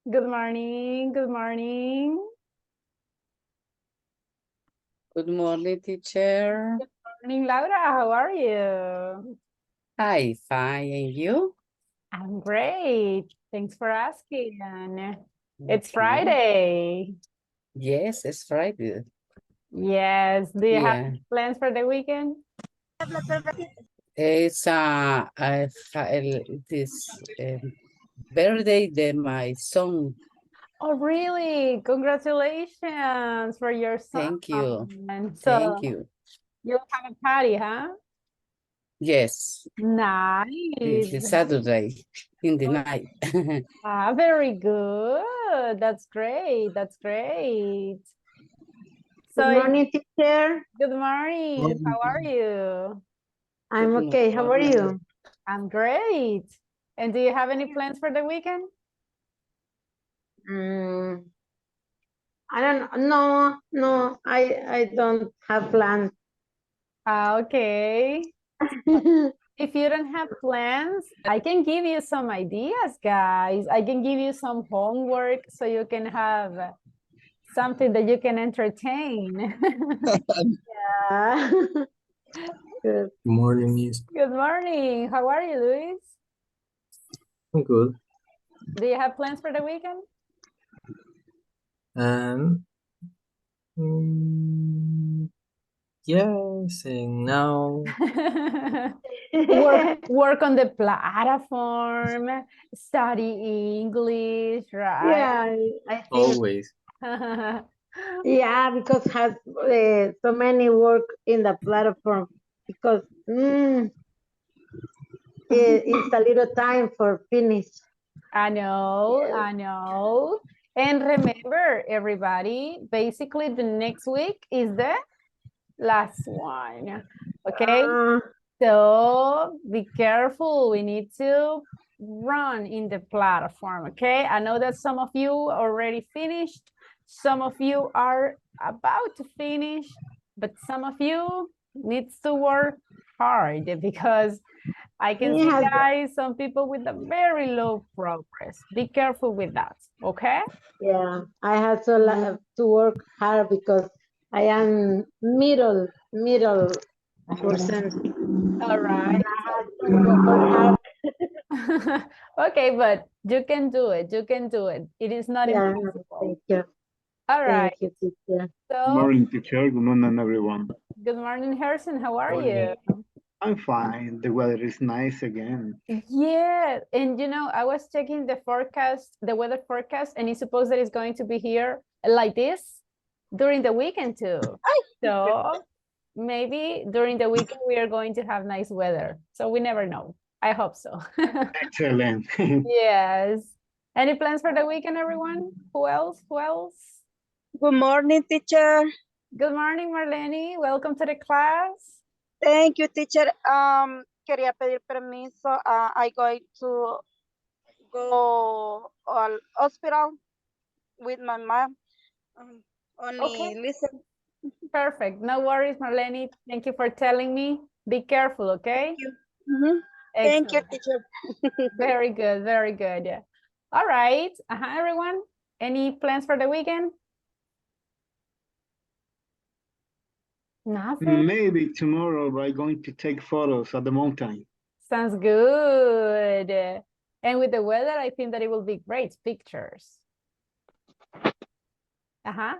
Good morning. Good morning. Good morning, teacher. Good morning, Laura. How are you? Hi, fine. And you? I'm great. Thanks for asking. It's Okay. Friday. Yes, it's Friday. Yes. Do you have Yeah. plans for the weekend? It's it is birthday de my son. Oh, really? Congratulations for your son. Thank you. Thank So you. you'll have a party, huh? Yes, Nice. this Saturday in the night. Ah, very good. That's great. That's great. Good So morning, teacher. good morning. How are you? I'm Good okay. How are morning. you? I'm great. And do you have any plans for the weekend? I don't know. No, I don't have plans. Ah, okay. If you don't have plans, I can give you some ideas, guys. I can give you some homework so you can have something that you can entertain. Yeah. Good. Good morning, Miss. Good morning. How are you, Luis? I'm good. Do you have plans for the weekend? And yes, and now work on the platform, study English, right? Yeah, I think. always. Yeah, because has so many work in the platform because it's a little time for finish. I know, Yes. I know. And remember, everybody, basically the next week is the last one. Okay? So be careful. We need to run in the platform. Okay? I know that some of you already finished. Some of you are about to finish, but some of you needs to work hard because I can see, guys, some people with a very low progress. Be careful with that, okay? Yeah, I have to work hard because I am middle percent. All right. Work hard. Okay, but you can do it. You can do it. It is not Yeah, impossible. thank you. All right. Thank you, teacher. So, Good morning, teacher. Good morning, everyone. good morning, Harrison. How are you? I'm fine. The weather is nice again. Yeah, and you know, I was checking the forecast, the weather forecast, and it's supposed that it's going to be here like this during the weekend too. So maybe during the weekend we are going to have nice weather. So we never know. I hope so. Excellent. Yes. Any plans for the weekend, everyone? Who else? Who else? Good morning, teacher. Good morning, Marlene. Welcome to the class. Thank you, teacher. Quería pedir permiso. I going to go al hospital with my mom. Only Okay. listen. Perfect. No worries, Marlene. Thank you for telling me. Be careful, okay? Thank you. Thank you, teacher. Very good. Very good. All right. Everyone. Any plans for the weekend? Nothing. Maybe tomorrow we're going to take photos at the mountain. Sounds good. And with the weather, I think that it will be great pictures.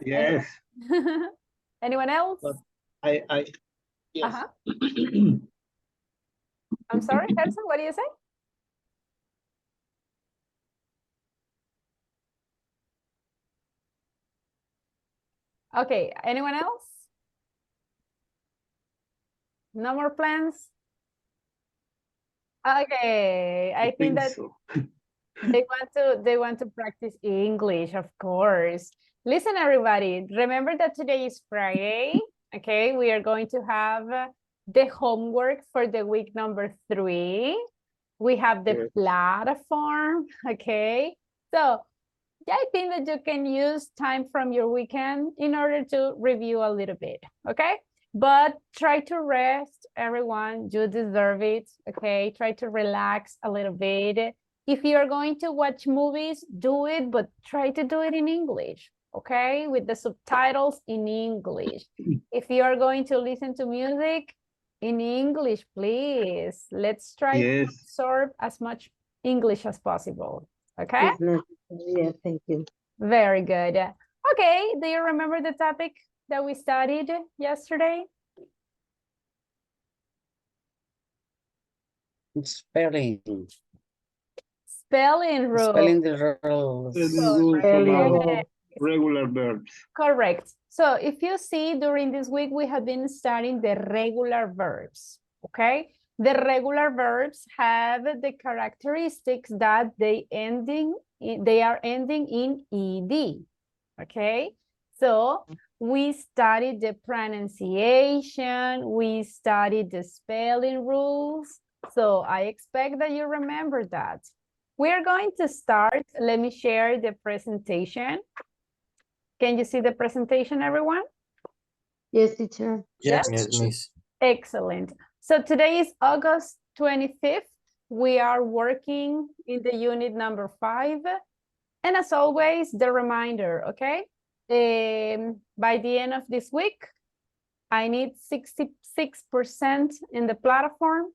Yes. Anyone else? But I yes. I'm sorry, Edson, what do you say? Okay, anyone else? No more plans? Okay, I think that so. they want to practice English, of course. Listen, everybody, remember that today is Friday. Okay, we are going to have the homework for the week number 3. We have the platform, okay? So yeah, I think that you can use time from your weekend in order to review a little bit, okay? But try to rest, everyone. You deserve it, okay? Try to relax a little bit. If you're going to watch movies, do it, but try to do it in English, okay? With the subtitles in English. If you are going to listen to music, in English, please. Let's try to Yes. absorb as much English as possible, okay? It's necessary. Yeah, thank you. Very good. Okay, do you remember the topic that we studied yesterday? Spelling. Spelling rule. Spelling the rules. Spelling rules about Correct. regular verbs. Correct. So if you see during this week, we have been studying the regular verbs, okay? The regular verbs have the characteristics that they are ending in ed, okay? So we studied the pronunciation, we studied the spelling rules. So I expect that you remember that. We are going to start. Let me share the presentation. Can you see the presentation, everyone? Yes, teacher. Yes, Yes? miss. Excellent. So today is August 25th. We are working in the unit number 5. And as always, the reminder, okay? By the end of this week, I need 66% in the platform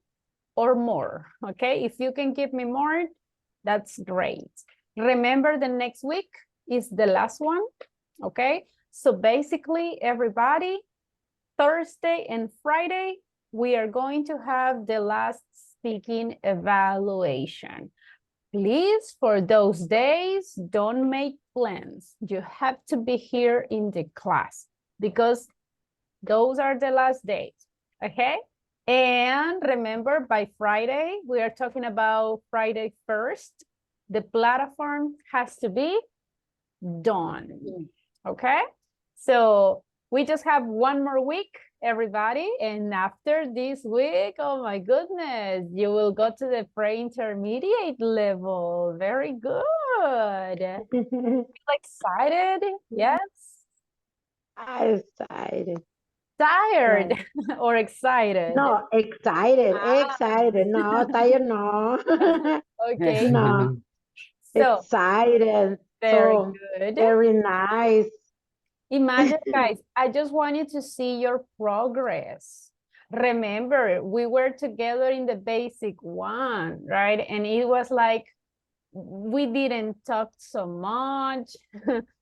or more, okay? If you can give me more, that's great. Remember, the next week is the last one, okay? So basically, everybody, Thursday and Friday, we are going to have the last speaking evaluation. Please, for those days, don't make plans. You have to be here in the class because those are the last days, okay? And remember, by Friday, we are talking about Friday 1st. The platform has to be done, okay? So we just have one more week, everybody. And after this week, oh my goodness, you will go to the pre-intermediate level. Very good. Excited? Yes? I'm excited. Tired or excited? No, excited, Ah. excited. No, tired, no. Okay, No, so excited. very So good. very nice. Imagine, guys, I just want you to see your progress. Remember, we were together in the basic 1, right? And it was like, we didn't talk so much.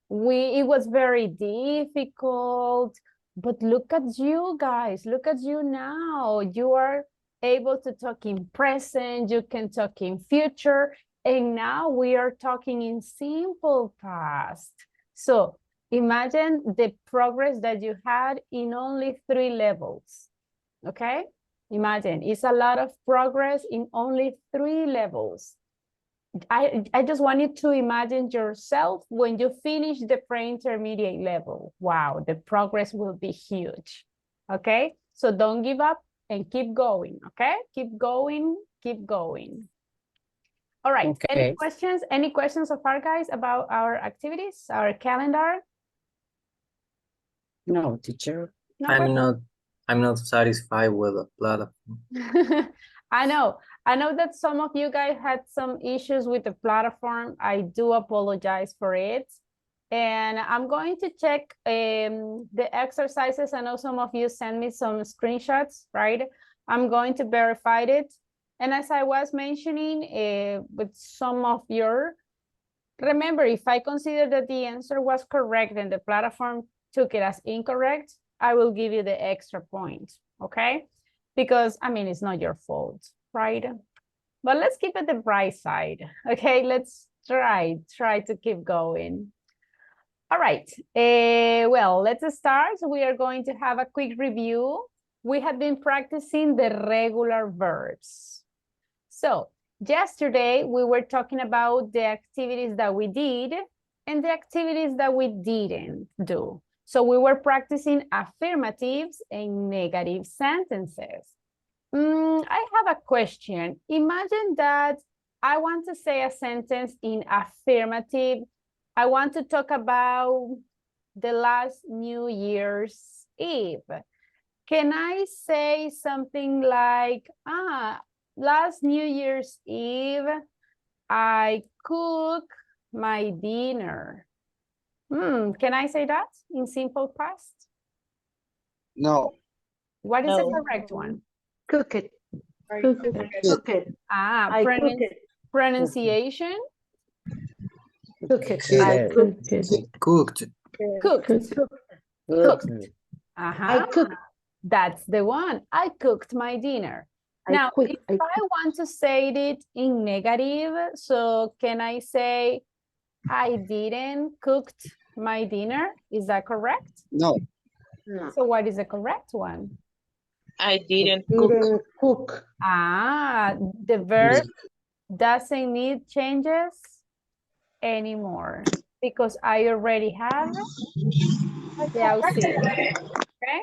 It was very difficult. But look at you guys, look at you now. You are able to talk in present, you can talk in future, and now we are talking in simple past. So imagine the progress that you had in only 3 levels, okay? Imagine, it's a lot of progress in only 3 levels. I just want you to imagine yourself when you finish the pre-intermediate level. Wow, the progress will be huge, okay? So don't give up and keep going, okay? Keep going, keep going. All right, Okay. Any questions? Any questions so far, guys, about our activities, our calendar? No, teacher. No I'm not satisfied with the platform. I know that some of you guys had some issues with the platform. I do apologize for it. And I'm going to check the exercises. I know some of you sent me some screenshots, right? I'm going to verify it. And as I was mentioning with some of your, remember, if I consider that the answer was correct and the platform took it as incorrect, I will give you the extra point, okay? Because, I mean, it's not your fault, right? But let's keep it the bright side, okay? Let's try to keep going. All right, well, let's start. We are going to have a quick review. We have been practicing the regular verbs. So yesterday, we were talking about the activities that we did and the activities that we didn't do. So we were practicing affirmatives and negative sentences. I have a question. Imagine that I want to say a sentence in affirmative. I want to talk about the last New Year's Eve. Can I say something like, last New Year's Eve, I cook my dinner. Can I say that in simple past? No. What is the No. correct one? Cook it. I Cook cook it. it. Cook it. Ah, I cook it. pronunciation? Cook it. Cook I it. cook it. Cooked. Cooked. Cook. Cooked. I cook. That's the one. I cooked my dinner. Now, if I want to say it in negative, so can I say I didn't cooked my dinner? Is that correct? No. No. So what is the correct one? I didn't Didn't cook. Ah, the verb doesn't need changes anymore because I already have the auxiliary. Okay,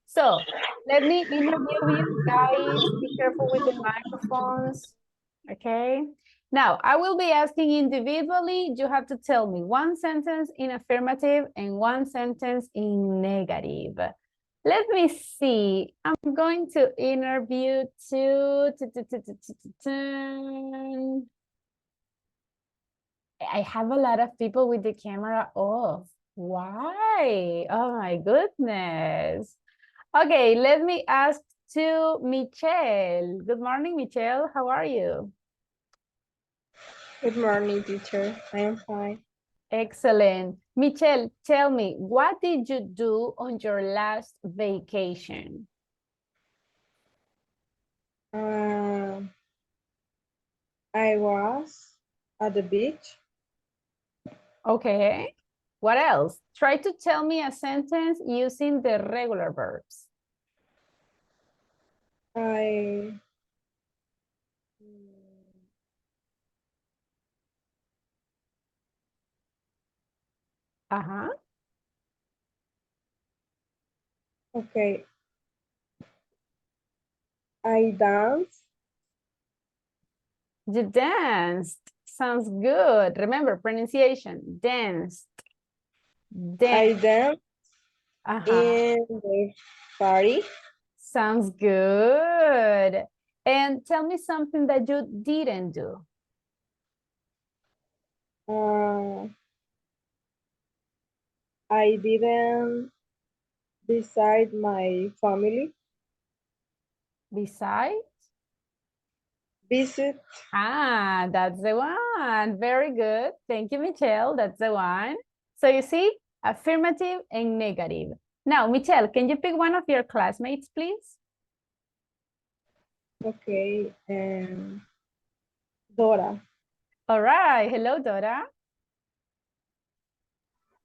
so let me interview you guys. Be careful with the microphones. Okay, now I will be asking individually. You have to tell me one sentence in affirmative and one sentence in negative. Let me see. I'm going to interview I have a lot of people with the camera off. Why? Oh my goodness. Okay, let me ask to Michelle. Good morning, Michelle. How are you? Good morning, teacher. I am fine. Excellent. Michelle, tell me, what did you do on your last vacation? I was at the beach. Okay. What else? Try to tell me a sentence using the regular verbs. I Uh-huh. okay. I dance. You danced. Sounds good. Remember, pronunciation. Danced. I Danced. danced Uh-huh. in the party. Sounds good. And tell me something that you didn't do. I didn't decide my family. Besides? Visit. Ah, that's the one. Very good. Thank you, Michelle. That's the one. So you see, affirmative and negative. Now, Michelle, can you pick one of your classmates, please? Okay. Dora. All right. Hello, Dora.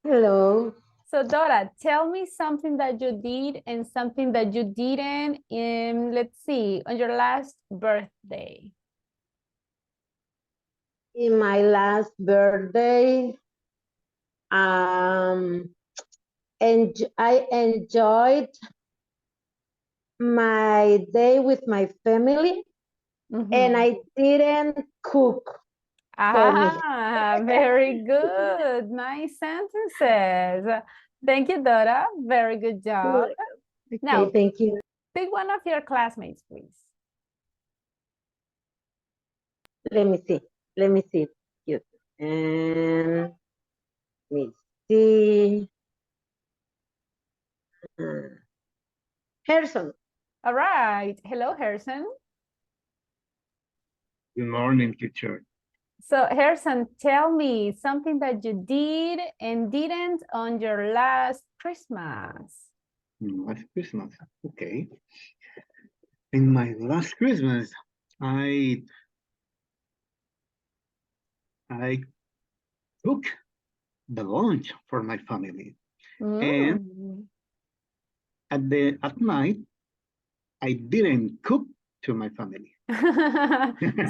Hello. So Dora, tell me something that you did and something that you didn't in, let's see, on your last birthday. In my last birthday, and I enjoyed my day with my family, and I didn't cook for me. Ah, very good. Nice sentences. Thank you, Dora. Very good job. Okay, Now, thank you. pick one of your classmates, please. Let me see. Let me see. Cute. And let me see. Harrison. All right. Hello, Harrison. Good morning, teacher. So Harrison, tell me something that you did and didn't on your last Christmas. Last Christmas. Okay. In my last Christmas, I cooked the lunch for my family. And at night, I didn't cook to my family.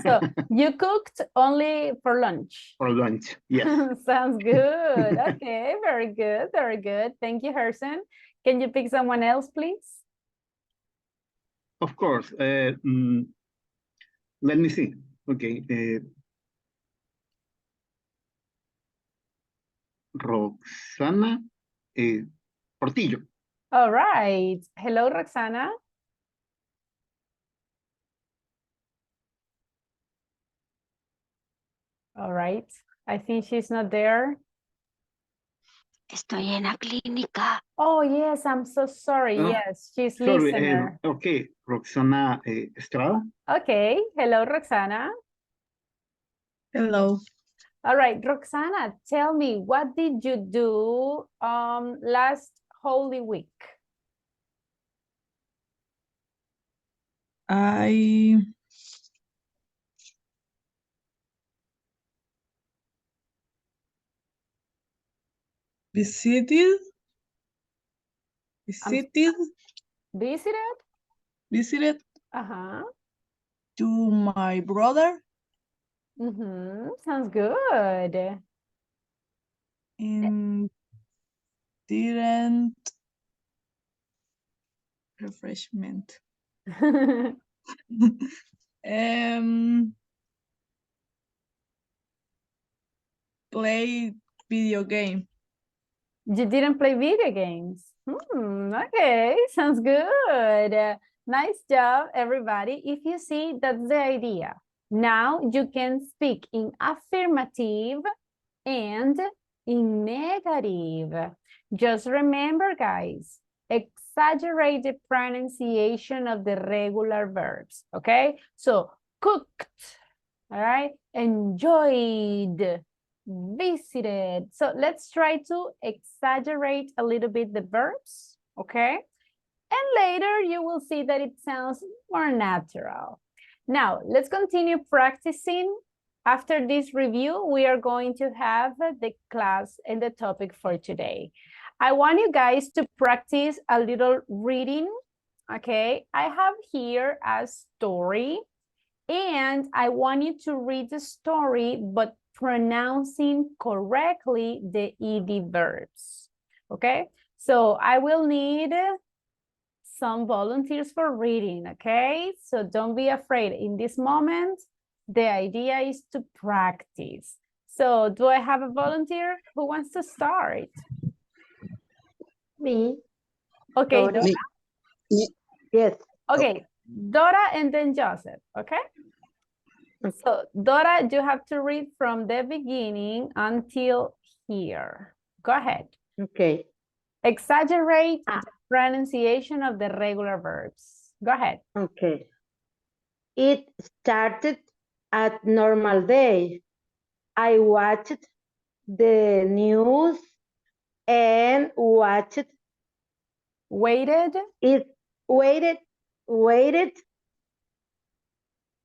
So you cooked only for lunch? For lunch, yes. Sounds good. Okay, very good, very good. Thank you, Harrison. Can you pick someone else, please? Of course. Let me see. Okay. Roxana Portillo. All right. Hello, Roxana. All right. I think she's not there. Estoy en la clínica. Oh, yes, I'm so sorry. Oh, Yes, she's Sorry, listener. okay, Roxana Estrada. Okay. Hello, Roxana. Hello. All right, Roxana, tell me, what did you do last Holy Week? I visited Visited? visited Uh-huh. to my brother Sounds good. and didn't refreshment. Play video game. You didn't play video games. Okay, sounds good. Nice job, everybody. If you see, that's the idea. Now you can speak in affirmative and in negative. Just remember, guys, exaggerate the pronunciation of the regular verbs, okay? So, cooked, all right? Enjoyed, visited. So let's try to exaggerate a little bit the verbs, okay? And later you will see that it sounds more natural. Now, let's continue practicing. After this review, we are going to have the class and the topic for today. I want you guys to practice a little reading, okay? I have here a story, and I want you to read the story, but pronouncing correctly the ed verbs, okay? So I will need some volunteers for reading, okay? So don't be afraid. In this moment, the idea is to practice. So do I have a volunteer who wants to start? Me. Okay, Dora. Dora. Me. Yes. Okay, Dora and then Joseph, okay? So Dora, you have to read from the beginning until here. Go ahead. Okay. Exaggerate the pronunciation of the regular verbs. Go ahead. Okay. It started at normal day. I watched the news and watched Waited. it. Waited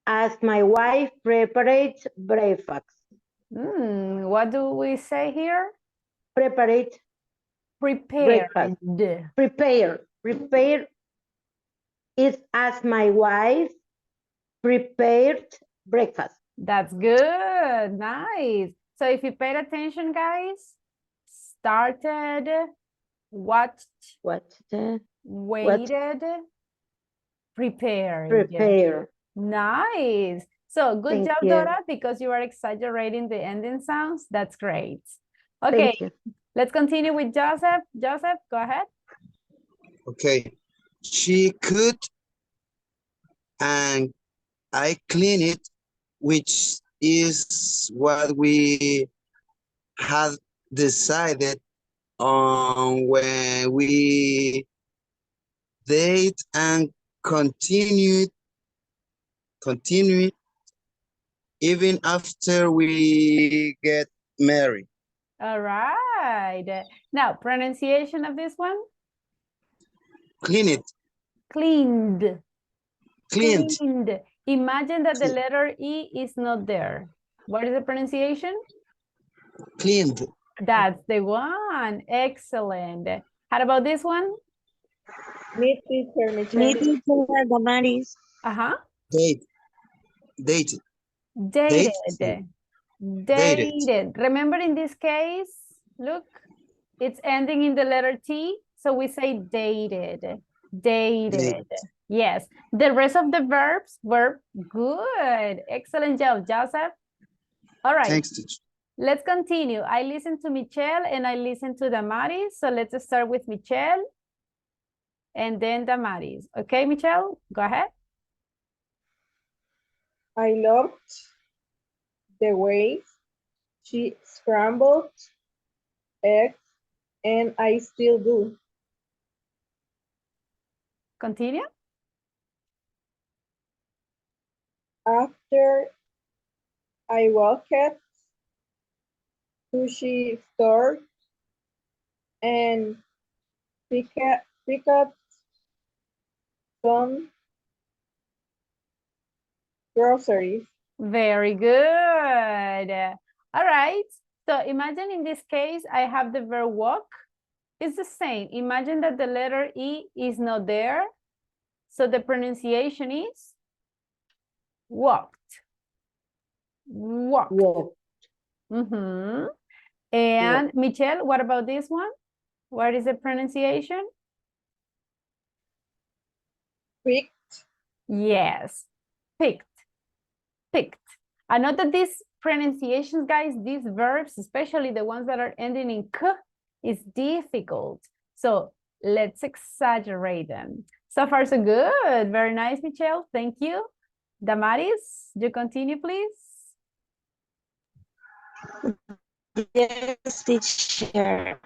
as my wife prepared breakfast. What do we say here? Prepared Prepared. breakfast. Prepare it as my wife prepared breakfast. That's good. Nice. So if you paid attention, guys, started, watched, waited, prepared. Prepare. Nice. So good Thank job, you. Dora, because you are exaggerating the ending sounds. That's great. Okay, Thank you. let's continue with Joseph. Joseph, go ahead. Okay. She cooked and I cleaned it, which is what we had decided on when we date and continued even after we get married. All right. Now, pronunciation of this one? Clean it. Cleaned. Cleaned. Cleaned. Imagine that the letter E is not there. What is the pronunciation? Cleaned. That's the one. Excellent. How about this one? Me, teacher, Michelle. Me, teacher, Damaris. Uh-huh. Dated. Dated. Dated. Dated. Remember in this case, look, it's ending in the letter T, so we say dated. Dated. Yes. The rest of the verbs were good. Excellent job, Joseph. All right. Thanks, teacher. Let's continue. I listen to Michelle and I listen to Damaris. So let's start with Michelle and then Damaris. Okay, Michelle, go ahead. I loved the way She scrambled eggs, and I still do. Continue. After I walked to the store and pick up some groceries. Very good. All right. So imagine in this case, I have the verb walk. It's the same. Imagine that the letter E is not there. So the pronunciation is walked. Walked. Walk. Mm-hmm. And Michelle, what about this one? What is the pronunciation? Picked. Yes, picked, picked. I know that these pronunciations, guys, these verbs, especially the ones that are ending in k, is difficult. So let's exaggerate them. So far, so good. Very nice, Michelle. Thank you. Damaris, you continue, please. Yes, teacher.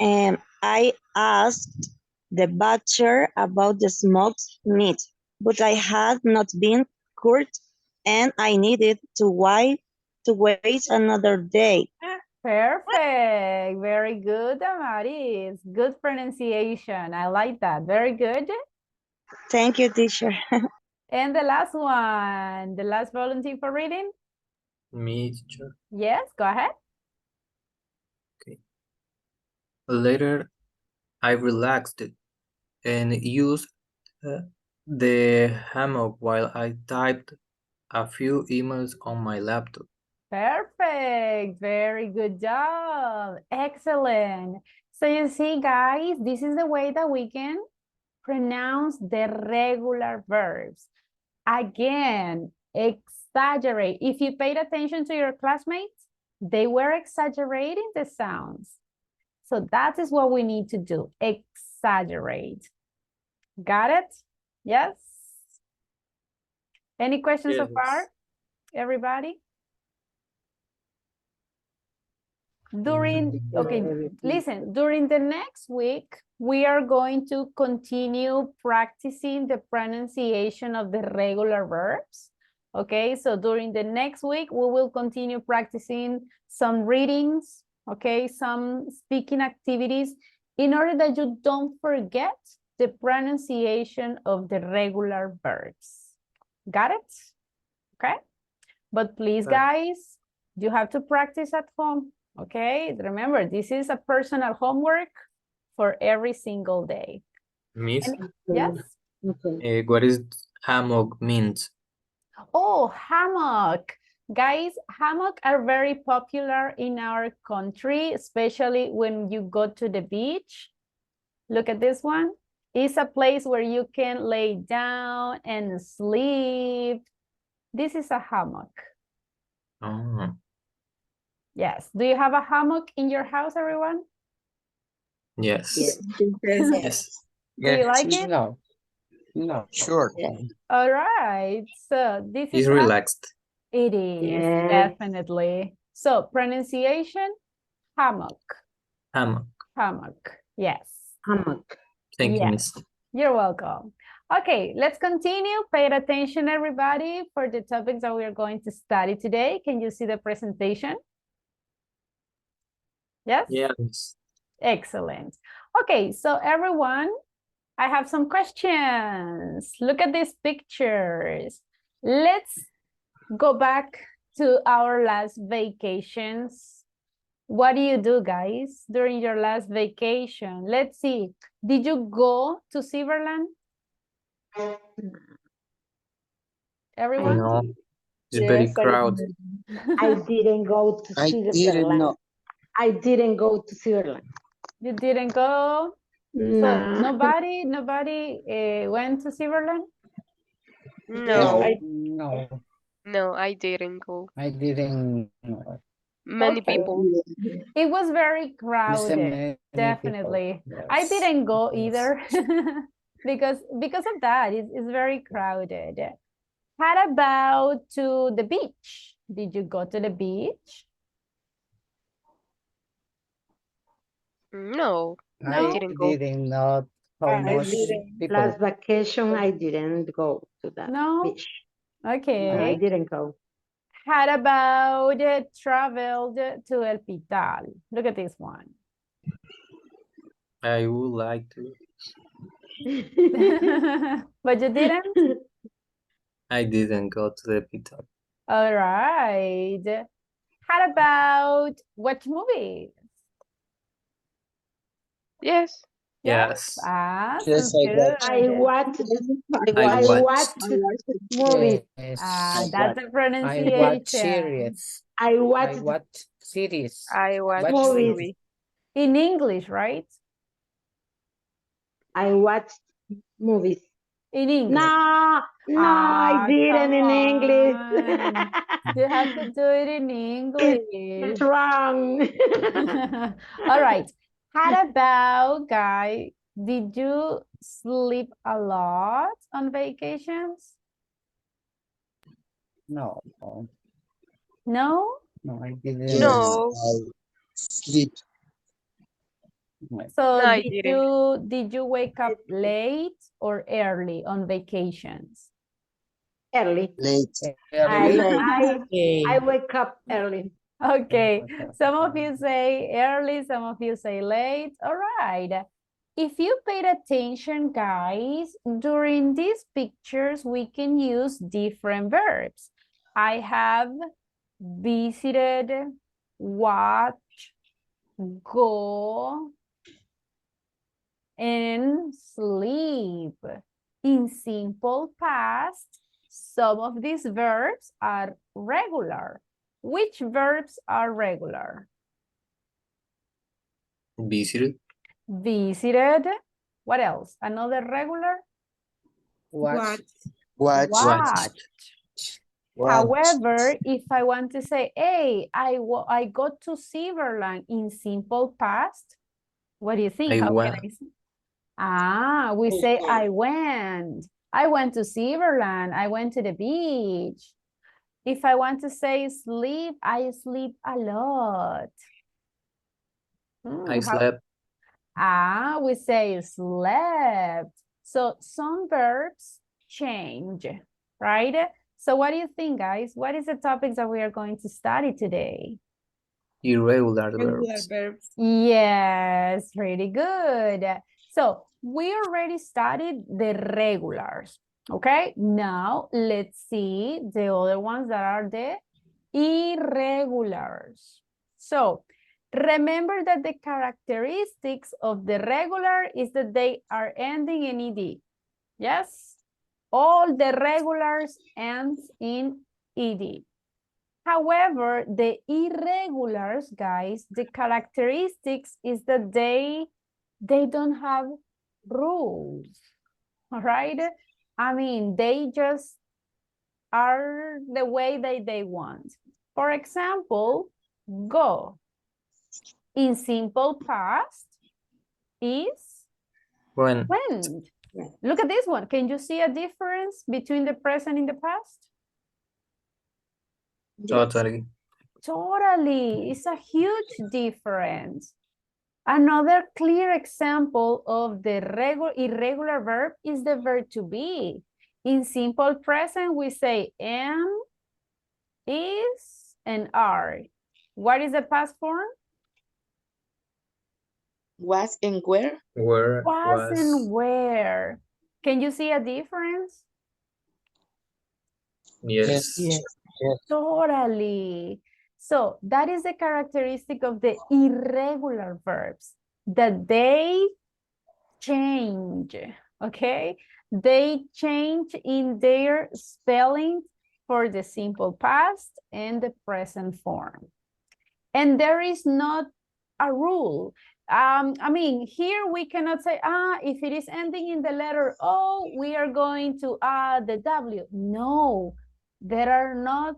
I asked the butcher about the smoked meat, but I had not been cooked and I needed to wait another day. Perfect. Very good, Damaris. Good pronunciation. I like that. Very good. Thank you, teacher. And the last one, the last volunteer for reading. Me, teacher. Yes, go ahead. Okay. Later, I relaxed and used the hammock while I typed a few emails on my laptop. Perfect. Very good job. Excellent. So you see, guys, this is the way that we can pronounce the regular verbs. Again, exaggerate. If you paid attention to your classmates, they were exaggerating the sounds. So that is what we need to do. Exaggerate. Got it? Yes? Any questions so far, everybody? Listen, during the next week, we are going to continue practicing the pronunciation of the regular verbs. Okay, so during the next week, we will continue practicing some readings, okay, some speaking activities in order that you don't forget the pronunciation of the regular verbs. Got it? Okay, but please, guys, you have to practice at home. Okay, remember, this is a personal homework for every single day. Miss? Yes? What is hammock means? Oh, hammock. Guys, hammock are very popular in our country, especially when you go to the beach. Look at this one. It's a place where you can lay down and sleep. This is a hammock. Oh. Yes. Do you have a hammock in your house, everyone? Yes. Yes. Yes. Do you like it? No. No. Sure. All right. So this He's is relaxed. It is, Yes. definitely. So pronunciation, hammock. Hammock. Hammock. Yes. Hammock. Thank you, Yes. Miss. You're welcome. Okay, let's continue. Pay attention, everybody, for the topics that we are going to study today. Can you see the presentation? Yes? Yes. Excellent. Okay, so everyone, I have some questions. Look at these pictures. Let's go back to our last vacations. What do you do, guys, during your last vacation? Let's see. Did you go to Silverland? Everyone? No, it's very crowded. I didn't go to I didn't Switzerland. know. I didn't go to Switzerland. You didn't go? No. So nobody went to Silverland? No, No, I didn't go. I didn't. Many Okay. people. It was very crowded, Many definitely. people, I yes, didn't go yes. either because of that. It's very crowded. How about to the beach? Did you go to the beach? No, No? I didn't know how I much didn't. people. Last vacation, I didn't go to that No? beach. No, I Okay. didn't go. How about traveled to El Pital? Look at this one. I would like to. But you didn't? I didn't go to the pizza. All right. How about watch movies? Yes. Yes. Yes. Ah, Yes, sounds I good. I watched, I I watched. watched movies. Ah, Yes. that's the I watch pronunciation. series. I I watched watch series. I watch Watch movies. movie. In English, right? I watched movies. In English. No, no, I Ah, didn't come in English. on. You have to do it in English. It's wrong. All right. How about, guy, did you sleep a lot on vacations? No, No? no, I didn't. No. Sleep. So No, I didn't. did you wake up late or early on vacations? Early. Late. I wake up early. Okay, some of you say early, some of you say late. All right. If you paid attention, guys, during these pictures, we can use different verbs. I have visited, watch, go, and sleep. In simple past, some of these verbs are regular. Which verbs are regular? Visited. Visited. What else? Another regular? Watch. Watch. However, if I want to say, hey, I got to Silverland in simple past, what do you think? I How went. can I say? Ah, we say I went. I went to Silverland. I went to the beach. If I want to say sleep, I sleep a lot. I slept. Ah, we say slept. So some verbs change, right? So what do you think, guys? What is the topics that we are going to study today? Irregular verbs. Yes, pretty good. So we already studied the regulars, okay? Now let's see the other ones that are the irregulars. So remember that the characteristics of the regular is that they are ending in ed. Yes? All the regulars ends in ed. However, the irregulars, guys, the characteristics is that they don't have rules, all right? I mean, they just are the way that they want. For example, go in simple past is When. went. Look at this one. Can you see a difference between the present and the past? Totally. Totally. It's a huge difference. Another clear example of the irregular verb is the verb to be. In simple present, we say am, is, and are. What is the past form? Was and where? Where Was and was. where. Can you see a difference? Yes. Totally. So that is the characteristic of the irregular verbs, that they change, okay? They change in their spelling for the simple past and the present form. And there is not a rule. I mean, here we cannot say, if it is ending in the letter O, we are going to add the W. No, there are not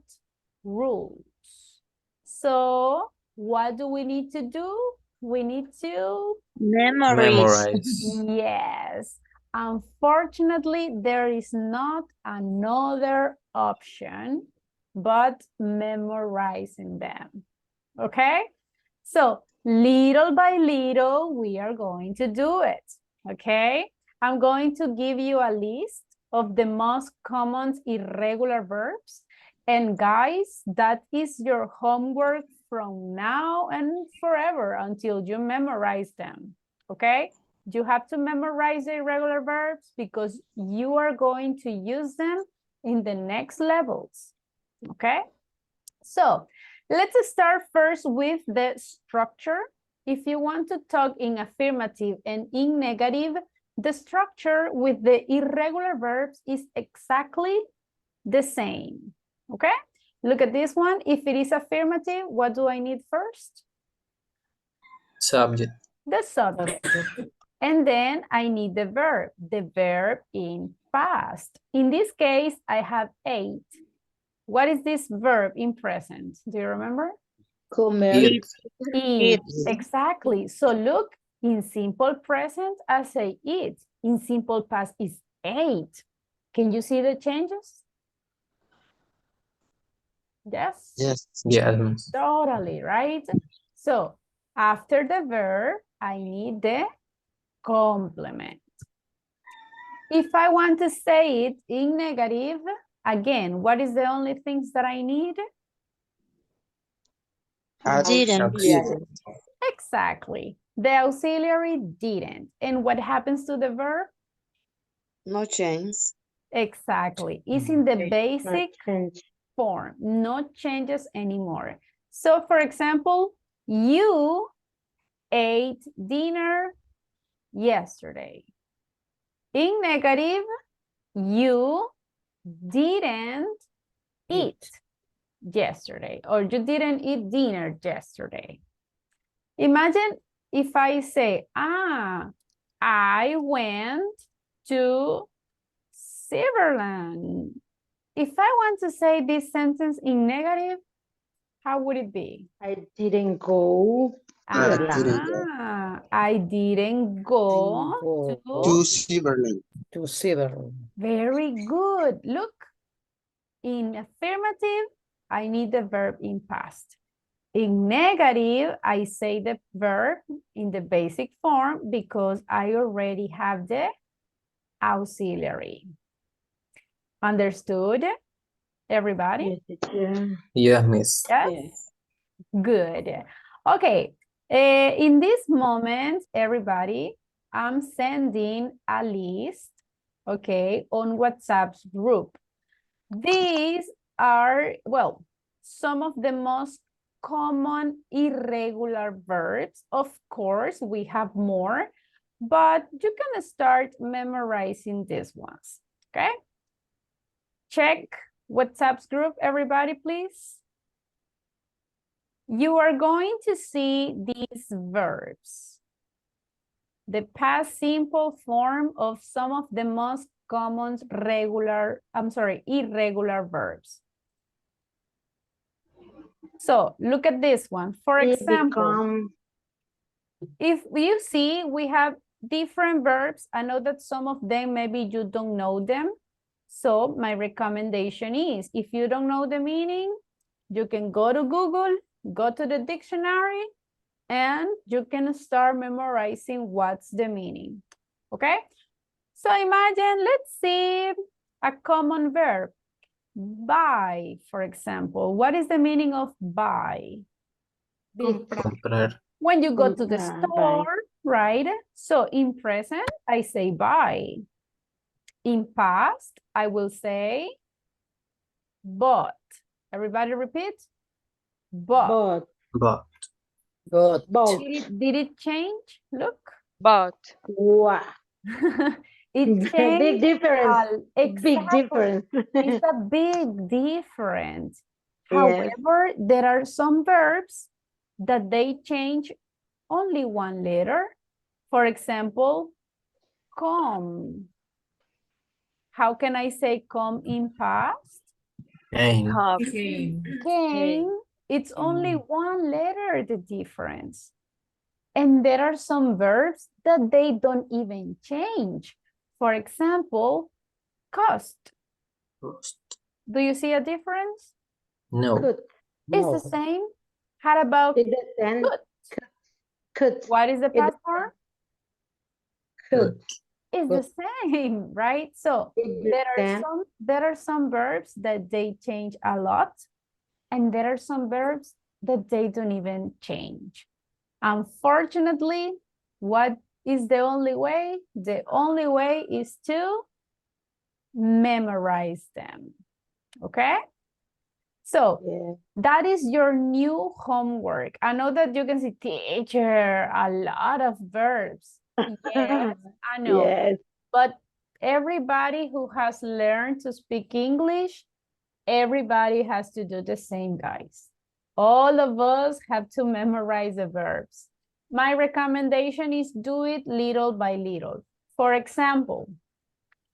rules. So what do we need to do? We need to Memorize. Yes. Unfortunately, there is not another option but memorizing them. Okay? So Little by little, we are going to do it, okay? I'm going to give you a list of the most common irregular verbs. And guys, that is your homework from now and forever until you memorize them, okay? You have to memorize the irregular verbs because you are going to use them in the next levels, okay? So let's start first with the structure. If you want to talk in affirmative and in negative, the structure with the irregular verbs is exactly the same, okay? Look at this one. If it is affirmative, what do I need first? Subject. The subject. And then I need the verb in past. In this case, I have ate. What is this verb in present? Do you remember? Comer. Eat. Eat. Exactly. So look, in simple present, I say eat. In simple past is ate. Can you see the changes? Yes? Yes. Yes. Totally, right? So after the verb, I need the complement. If I want to say it in negative, again, what is the only things that I need? Didn't. Exactly. The auxiliary didn't. And what happens to the verb? No change. Exactly. It's in the basic form. No changes anymore. So for example, you ate dinner yesterday. In negative, you didn't eat yesterday, or you didn't eat dinner yesterday. Imagine if I say, I went to Switzerland. If I want to say this sentence in negative, how would it be? I didn't go. I didn't go. I didn't go To Switzerland. To Switzerland. Very good. Look, in affirmative, I need the verb in past. In negative, I say the verb in the basic form because I already have the auxiliary. Understood, everybody? Yeah, miss. Yes? Good. Okay. In this moment, everybody, I'm sending a list, okay, on WhatsApp's group. These are, well, some of the most common irregular verbs. Of course, we have more, but you can start memorizing these ones, okay? Check WhatsApp's group, everybody, please. You are going to see these verbs. The past simple form of some of the most common irregular verbs. So look at this one. For example, if you see, we have different verbs. I know that some of them, maybe you don't know them. So my recommendation is, if you don't know the meaning, you can go to Google, go to the dictionary, and you can start memorizing what's the meaning, okay? So imagine, let's see a common verb, buy, for example. What is the meaning of buy? Comprar. When you go to the store, right? So in present, I say buy. In past, I will say bought. Everybody repeat. Bought. But. Did it change? Look. But. Wow. It changed. Big difference. Exactly. Big difference. It's a big difference. Yes. However, there are some verbs that they change only one letter. For example, come. How can I say come in past? Came. Came. It's only one letter, the difference. And there are some verbs that they don't even change. For example, cost. Cost. Do you see a difference? No. Good. It's the same. How about It depends. good? Could. What is the past form? Could. It's the same, right? So there are some verbs that they change a lot, and there are some verbs that they don't even change. Unfortunately, what is the only way? The only way is to memorize them, okay? So that is your new homework. I know that you can say, teacher, a lot of verbs. Yes, I know. Yes. But everybody who has learned to speak English, everybody has to do the same, guys. All of us have to memorize the verbs. My recommendation is do it little by little. For example,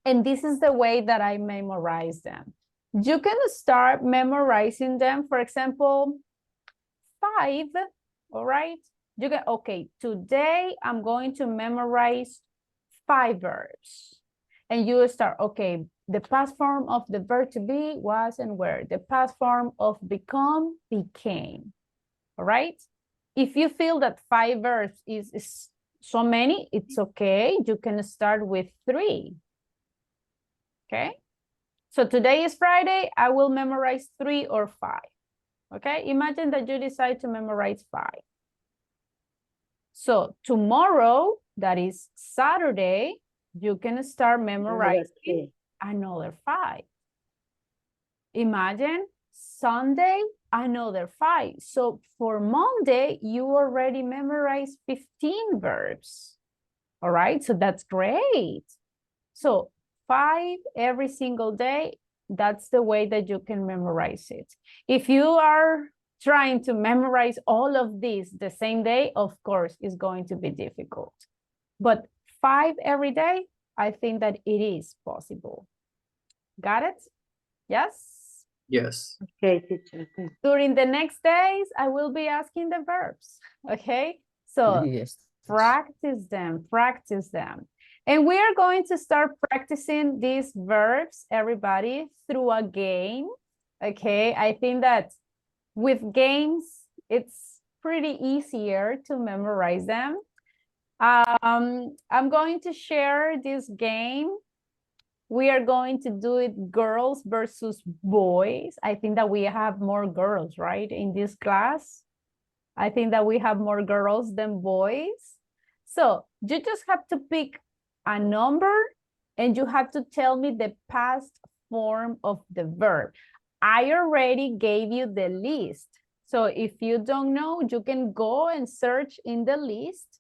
and this is the way that I memorize them. You can start memorizing them. For example, 5, all right? You can, okay, today I'm going to memorize 5 verbs. And you start, okay, the past form of the verb to be was and were. The past form of become, became, all right? If you feel that 5 verbs is so many, it's okay. You can start with 3, okay? So today is Friday, I will memorize 3 or 5, okay? Imagine that you decide to memorize 5. So tomorrow, that is Saturday, you can start memorizing another 5. Imagine Sunday, another 5. So for Monday, you already memorized 15 verbs. All right, so that's great. So 5 every single day, that's the way that you can memorize it. If you are trying to memorize all of these the same day, of course, it's going to be difficult. But 5 every day, I think that it is possible. Got it? Yes? Yes. Okay, teacher. During the next days, I will be asking the verbs, okay? So practice them, practice them. And we are going to start practicing these verbs, everybody, through a game, okay? I think that with games, it's pretty easier to memorize them. I'm going to share this game. We are going to do it girls versus boys. I think that we have more girls, right, in this class. I think that we have more girls than boys. So you just have to pick a number and you have to tell me the past form of the verb. I already gave you the list. So if you don't know, you can go and search in the list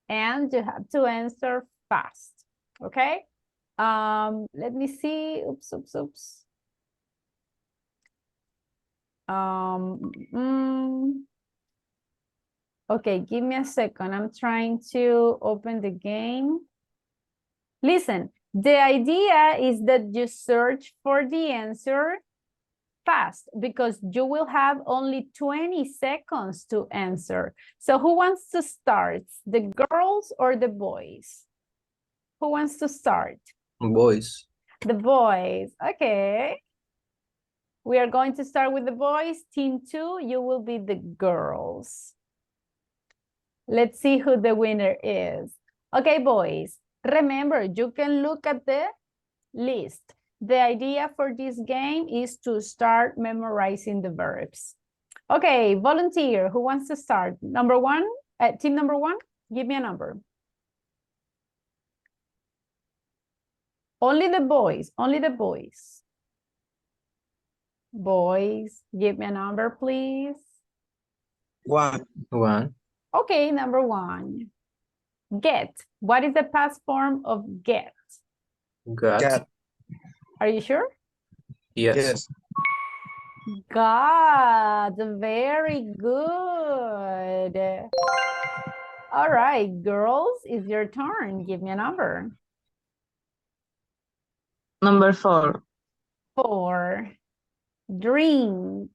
and you have to answer fast, okay? Let me see, oops. Okay, give me a second. I'm trying to open the game. Listen, the idea is that you search for the answer fast because you will have only 20 seconds to answer. So who wants to start? The girls or the boys? Who wants to start? Boys. The boys, okay. We are going to start with the boys. Team 2, you will be the girls. Let's see who the winner is. Okay, boys, remember, you can look at the list. The idea for this game is to start memorizing the verbs. Okay, volunteer, who wants to start? Number 1, team number 1, give me a number. Only the boys, only the boys. Boys, give me a number, please. 1. Okay, number 1. Get. What is the past form of get? Got. Are you sure? Yes. Got. Very good. All right, girls, it's your turn. Give me a number. Number 4. 4. Drink.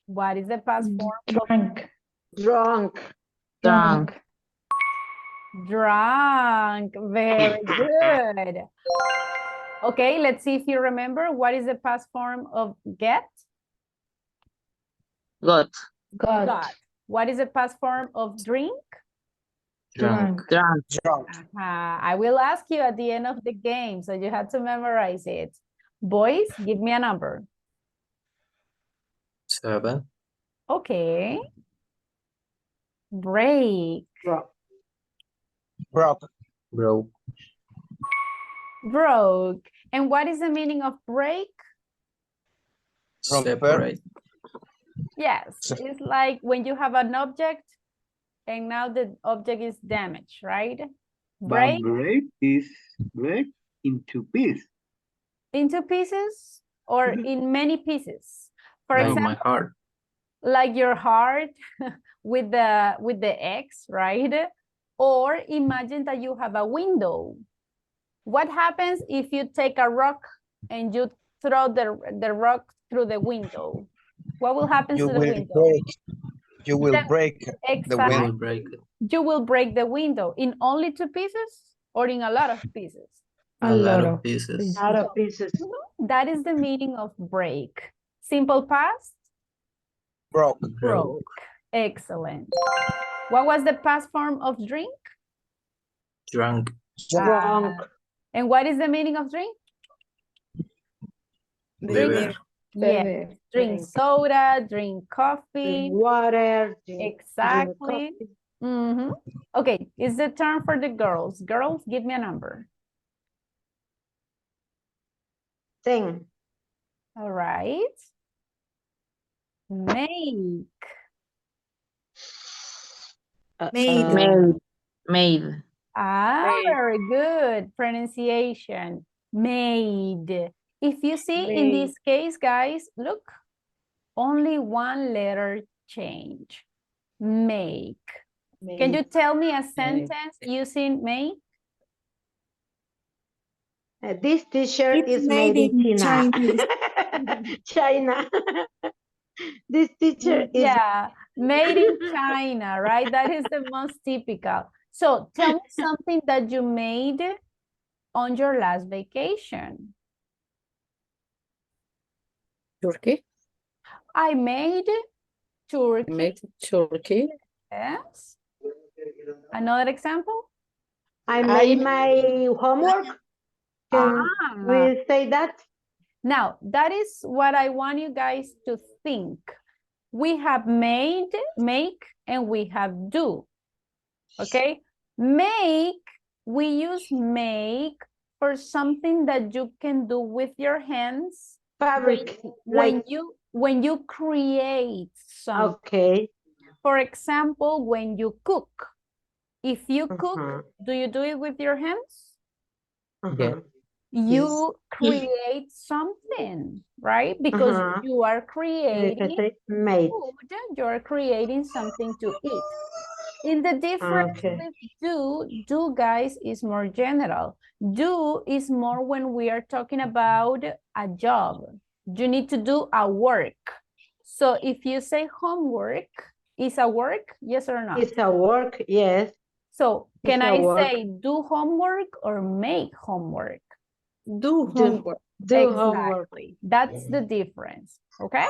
What is the past form? Drunk. Drunk. Very good. Okay, let's see if you remember. What is the past form of get? Got. Got. What is the past form of drink? Drunk. Drunk. I will ask you at the end of the game, so you have to memorize it. Boys, give me a number. 7. Okay. Break. Broke. Broke. Broke. And what is the meaning of break? From Separate. Yes, it's like when you have an object and now the object is damaged, right? But Break break is break into pieces. into pieces or in many pieces. For Like example, my heart. like your heart with the X, right? Or imagine that you have a window. What happens if you take a rock and you throw the rock through the window? What will happen You to the will window? break. You will break the Exactly. I window. will break it. You will break the window in only 2 pieces or in a lot of pieces? A lot of pieces. Out of pieces. That is the meaning of break. Simple past? Broke. Broke. Excellent. What was the past form of drink? Drunk. Drunk. And what is the meaning of drink? Beber. Yeah. Drink soda, drink coffee. Drink water. Drink Exactly. coffee. Mm-hmm. Okay, it's the turn for the girls. Girls, give me a number. 10. All right. Make. Made. Very good pronunciation. Made. If you see in Made. this case, guys, look, only one letter change. Make. Can you tell me a sentence using make? This t-shirt is made in China. China. This t-shirt is Yeah, made in China, right? That is the most typical. So tell me something that you made on your last vacation. Turkey. I made turkey. Made turkey. Yes. Another example? I made my homework. Can we say that? Now, that is what I want you guys to think. We have made, make, and we have do. Okay? Make, we use make for something that you can do with your hands. Fabric. When you create something. Okay. For example, when you cook. If you cook, do you do it with your hands? Yeah. You create something, right? Because you are creating food, you're creating something to eat. In the difference with do, guys, is more general. Do is more when we are talking about a job. You need to do a work. So if you say homework, is a work, yes or no? It's a work, yes. So can I say do homework or make homework? Do homework. Do homework. That's the difference, okay?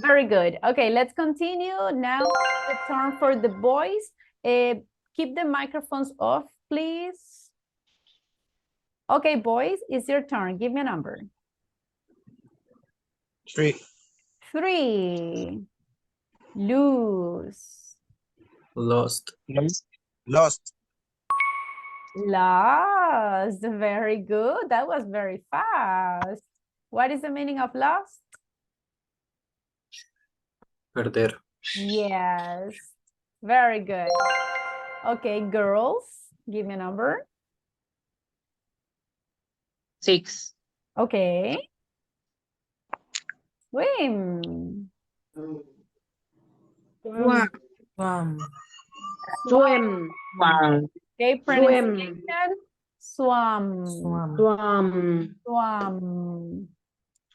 Very good. Okay, let's continue. Now the turn for the boys. Keep the microphones off, please. Okay, boys, it's your turn. Give me a number. 3. 3. Lose. Lost. Lost. Lost. Very good. That was very fast. What is the meaning of lost? Perder. Yes. Very good. Okay, girls, give me a number. 6. Okay. Swim. Swim. Swim. Okay, pronunciation. Swam. Swim. Swam.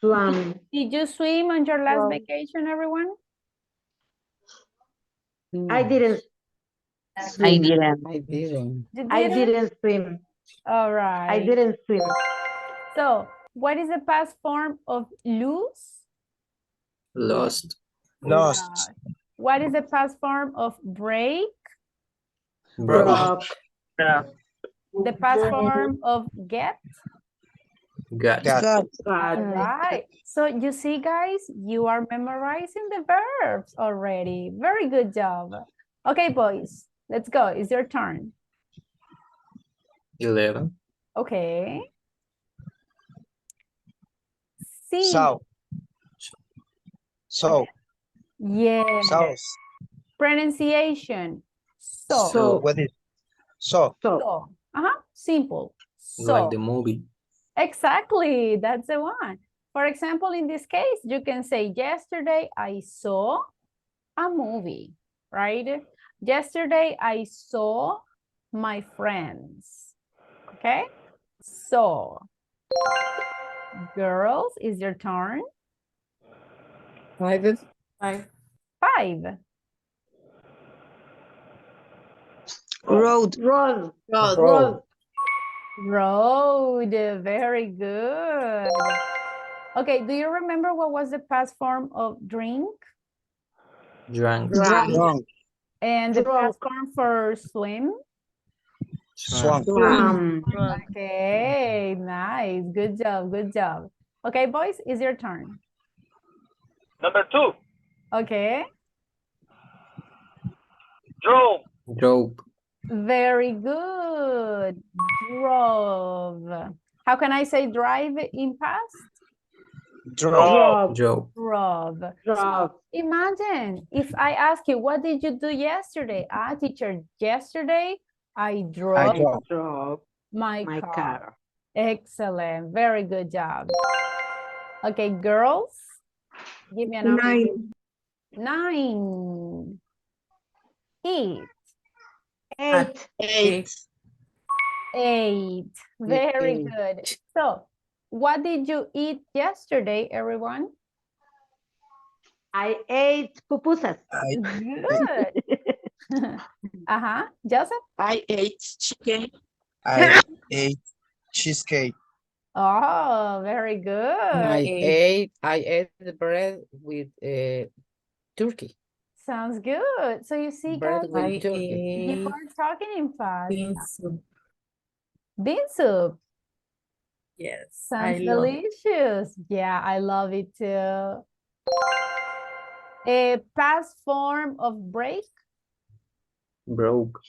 Swim. Did you swim on your last vacation, everyone? I didn't. I didn't. I didn't. You I didn't swim. All right. I didn't swim. So, what is the past form of lose? Lost. Lost. What is the past form of break? Broke. The past form of get? Got. Got. All right. So you see, guys, you are memorizing the verbs already. Very good job. Okay, boys, let's go. It's your turn. 11. Okay. See. So. So. Yeah. South. Pronunciation. So. So. What is so? So. Simple. Like So. the movie. Exactly. That's the one. For example, in this case, you can say, yesterday I saw a movie, right? Yesterday I saw my friends. Okay? So, girls, is your turn. 5. 5. Road. Road. Road. Road. Very good. Okay, do you remember what was the past form of drink? Drank. Drunk. And the past form for swim? Swamp. Okay, nice. Good job, good job. Okay, boys, it's your turn. Number 2. Okay. Drove. Drove. Very good. Drove. How can I say drive in past? Drove. Drove. Drove. So imagine if I ask you, what did you do yesterday? Teacher, yesterday I drove, my car. Excellent. Very good job. Okay, girls, give me a number. 9. Eat. 8. 8. Very good. So, what did you eat yesterday, everyone? I ate pupusas. Good. Joseph? I ate chicken. I ate cheesecake. Oh, very good. I ate the bread with turkey. Sounds good. So you see, guys, Bread with turkey. you are talking in fast. Bean soup. Bean soup. Yes. Sounds delicious. Yeah, I love it too. A past form of break. Broke.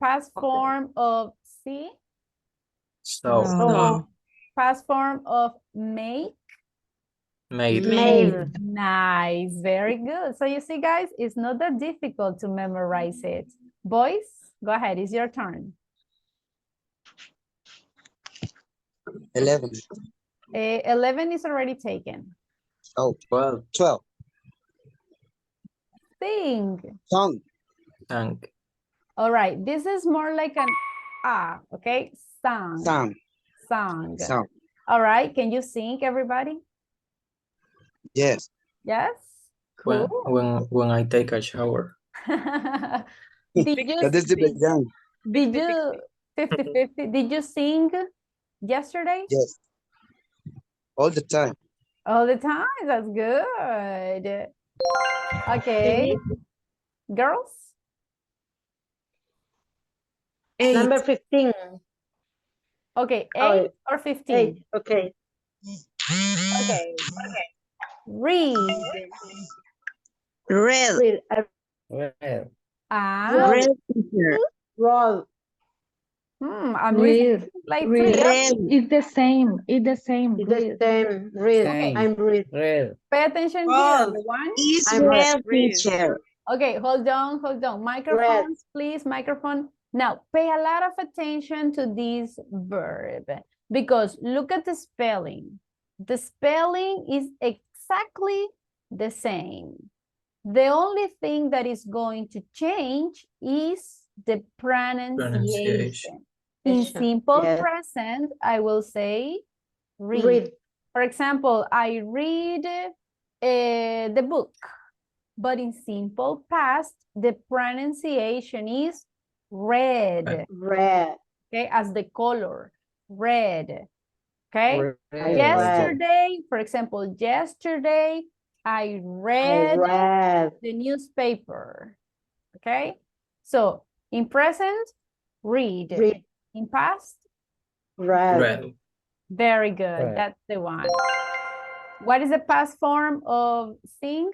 Past form of see. So. Past form of make. Made. Nice. Very good. So you see, guys, it's not that difficult to memorize it. Boys, go ahead. It's your turn. 11. 11 is already taken. Oh, 12. 12. Sing. Song. Tank. All right. This is more like an okay? Song. Song. All right. Can you sing, everybody? Yes. Yes? Cool. When I take a shower. Did you, That is the beginning. did you 50-50? Did you sing yesterday? Yes. All the time. All the time. That's good. Okay. Girls? 8. Number 15. Okay, 8 or 15? 8. Okay. Okay. Read. Red. Red. Red teacher. Roll. I'm listening like 3. Red. It's the same. It's the same. It's the same. Read. Okay. I'm read. Pay attention here, everyone. Is I'm red teacher. Okay, hold on. Microphones, please, microphone. Now, pay a lot of attention to this verb because look at the spelling. The spelling is exactly the same. The only thing that is going to change is the pronunciation. In simple present, I will say read. For example, I read the book. But in simple past, the pronunciation is red. Okay, as the color, red. Okay, yesterday, for example, yesterday I read read. the newspaper. Okay? So, in present, read. Read. In past, Read. Read. very good. That's the one. What is the past form of sing?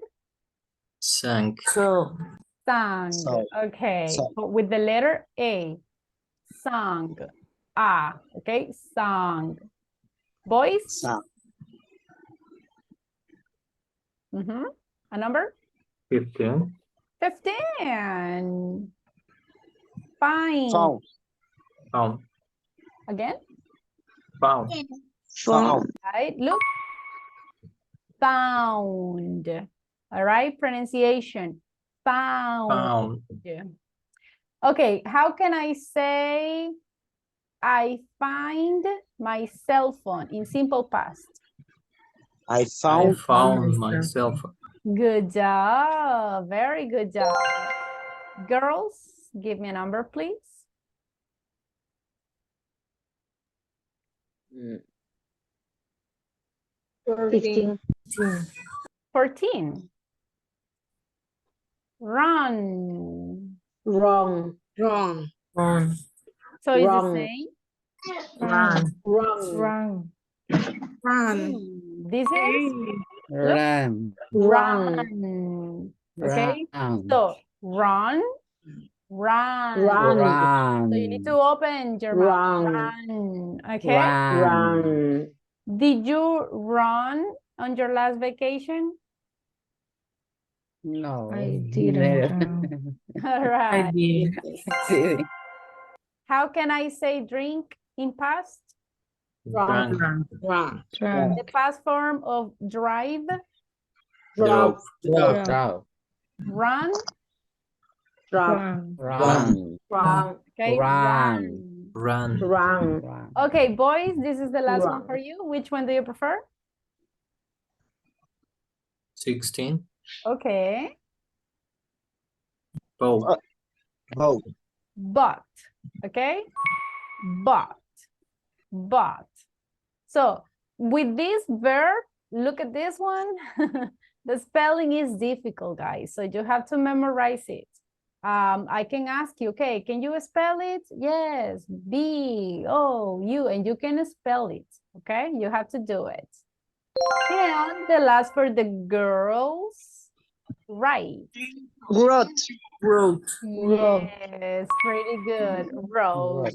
Sang. Sang. Sang. Okay. Sang. So with the letter A. Sang. Ah. Okay. Sang. Boys? Sang. A number? 15. 15. Fine. Found. Found. Again? Found. Found. Right. Look. Found. All right. Pronunciation. Found. Found. Okay. How can I say I find my cell phone in simple past? I I found. found myself. Good job. Very good job. Girls, give me a number, please. 15. 14. Run. Wrong. Wrong. So it's the Wrong. same. Run. Wrong. Run. Run. This is Run. run. Okay. So run. Run. So you need to open your mouth. Run. Okay. Run. Did you run on your last vacation? No. I didn't run. All right. did. How can I say drink in past? Drank. Run. Run. The past form of drive. Drove. Drove. Run. Run. Run. Run. Okay. Run. Run. Run. Okay, boys, this is the last one Run. for you. Which one do you prefer? 16. Okay. Boat. Boat. But. Okay. But. So with this verb, look at this one. The spelling is difficult, guys. So you have to memorize it. I can ask you, okay, can you spell it? Yes, B-O-U, and you can spell it, okay? You have to do it. And the last for the girls, right. Wrote. Yes, pretty good. Wrote.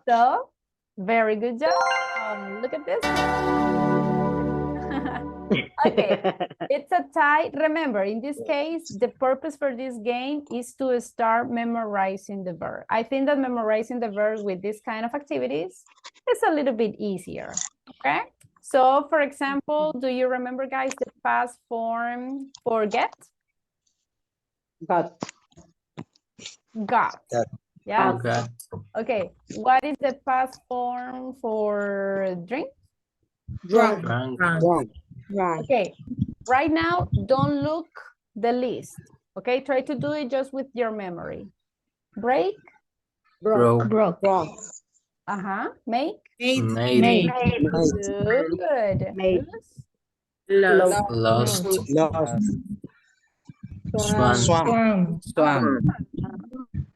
So, very good job. Look at this. Okay, it's a tie. Remember, in this case, the purpose for this game is to start memorizing the verb. I think that memorizing the verbs with this kind of activities is a little bit easier, okay? So, for example, do you remember, guys, the past form for get? Got. Yeah? Okay. Okay, what is the past form for drink? Drunk. Drank. Okay, right now, don't look the list. Okay, try to do it just with your memory. Break. Broke. Make. Made. Good. Made. Lose. Lost. Lost. Swam. Swam.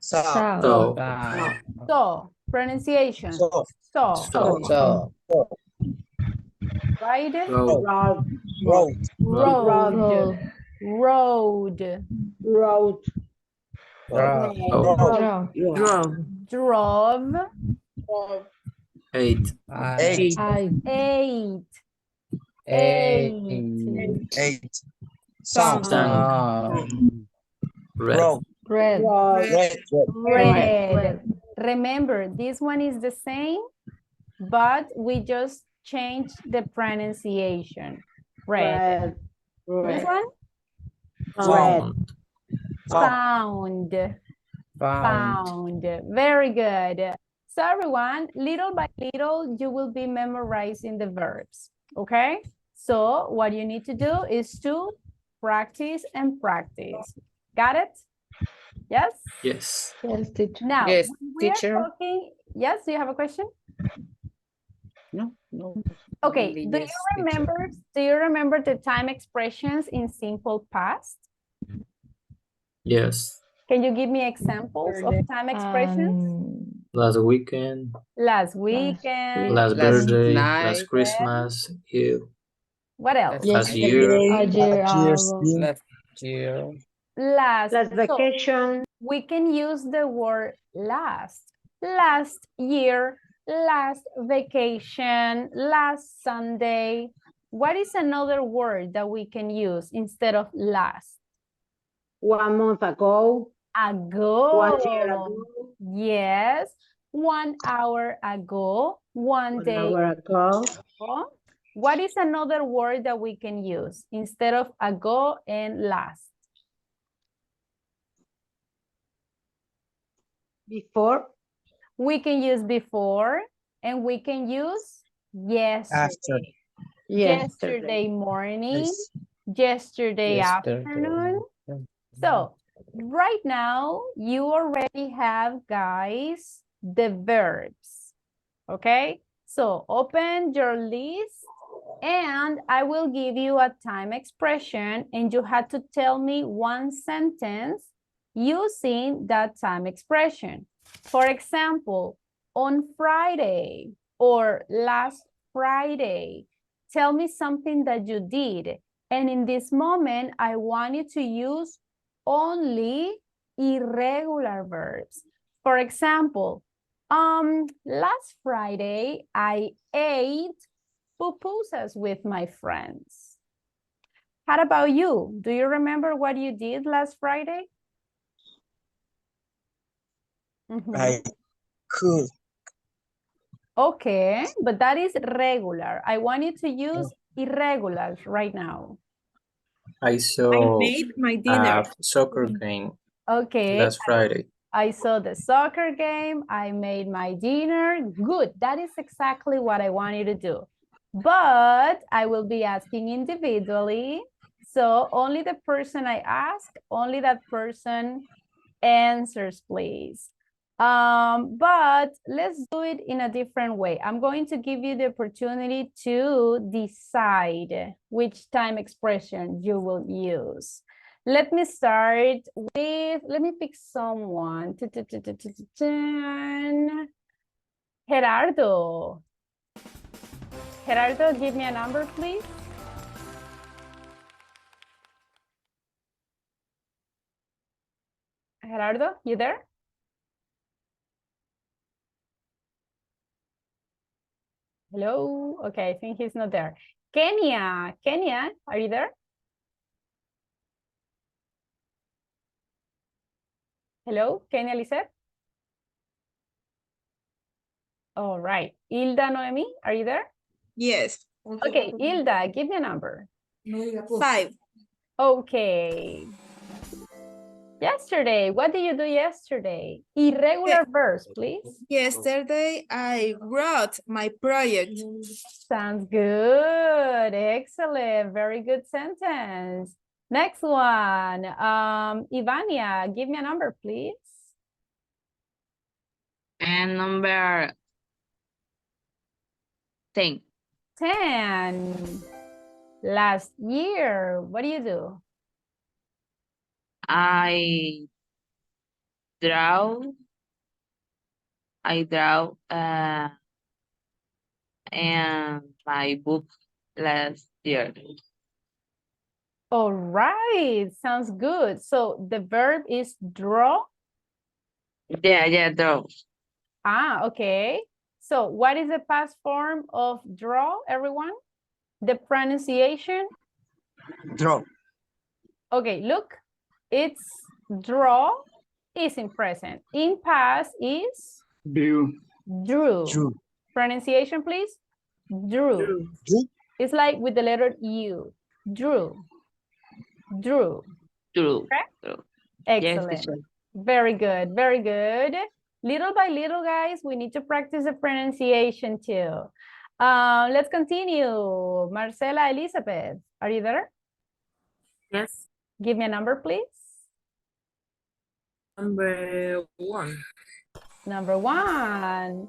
Saw. Saw. So, pronunciation. Saw. So. Right? Road. Road. Road. Drove. Eight. Eight. Sang. Red. Red. Remember, this one is the same, but we just changed the pronunciation. Red. This one? Found. Very good. So everyone, little by little, you will be memorizing the verbs, okay? So what you need to do is to practice and practice. Got it? Yes? Yes. Yes, teacher. Now, Yes, we are teacher. talking, yes, do you have a question? No. Okay, do Yes, teacher. you remember the time expressions in simple past? Yes. Can you give me examples of time expressions? Last weekend, Last weekend. last Last birthday, night. last Christmas, Eve, What else? last year, Year's Eve. Last year. Last. Last So vacation. we can use the word last. Last year, last vacation, last Sunday. What is another word that we can use instead of last? 1 month ago. Ago. 1 year ago. Yes. 1 hour ago. 1 1 day hour ago. ago. What is another word that we can use instead of ago and last? Before. We can use before and we can use yesterday. Yesterday morning, yesterday afternoon. So right now you already have, guys, the verbs. Okay, so open your list and I will give you a time expression and you have to tell me one sentence using that time expression. For example, on Friday or last Friday, tell me something that you did. And in this moment, I want you to use only irregular verbs. For example, last Friday, I ate pupusas with my friends. How about you? Do you remember what you did last Friday? I could. Okay, but that is regular. I want you to use irregulars right now. I saw my a soccer game Okay. last Friday. I saw the soccer game. I made my dinner. Good. That is exactly what I want you to do. But I will be asking individually. So only the person I ask, only that person answers, please. But let's do it in a different way. I'm going to give you the opportunity to decide which time expression you will use. Let me start with, let me pick someone. Gerardo. Gerardo, give me a number, please. Gerardo, you there? Hello? Okay, I think he's not there. Kenya, Kenya, are you there? Hello, Kenya Lisette? All right. Hilda Noemi, are you there? Yes. Okay, Hilda, give me a number. 5. Okay. Yesterday, what did you do yesterday? Irregular verbs, please. Yesterday, I wrote my project. Sounds good. Excellent. Very good sentence. Next one. Ivania, give me a number, please. And number 10. 10. Last year, what do you do? I draw and my book last year. All right, sounds good. So the verb is draw. Yeah, draw. Ah, okay. So what is the past form of draw, everyone? The pronunciation? Draw. Okay, look, it's draw is in present. In past is? Drew. Drew. Drew. Pronunciation, please? Drew. Drew. It's like with the letter U. Drew. Drew. True. Correct? True. Excellent. Yes, teacher. Very good. Very good. Little by little, guys, we need to practice the pronunciation too. Let's continue. Marcela Elizabeth, are you there? Yes. Give me a number, please. Number 1. Number 1.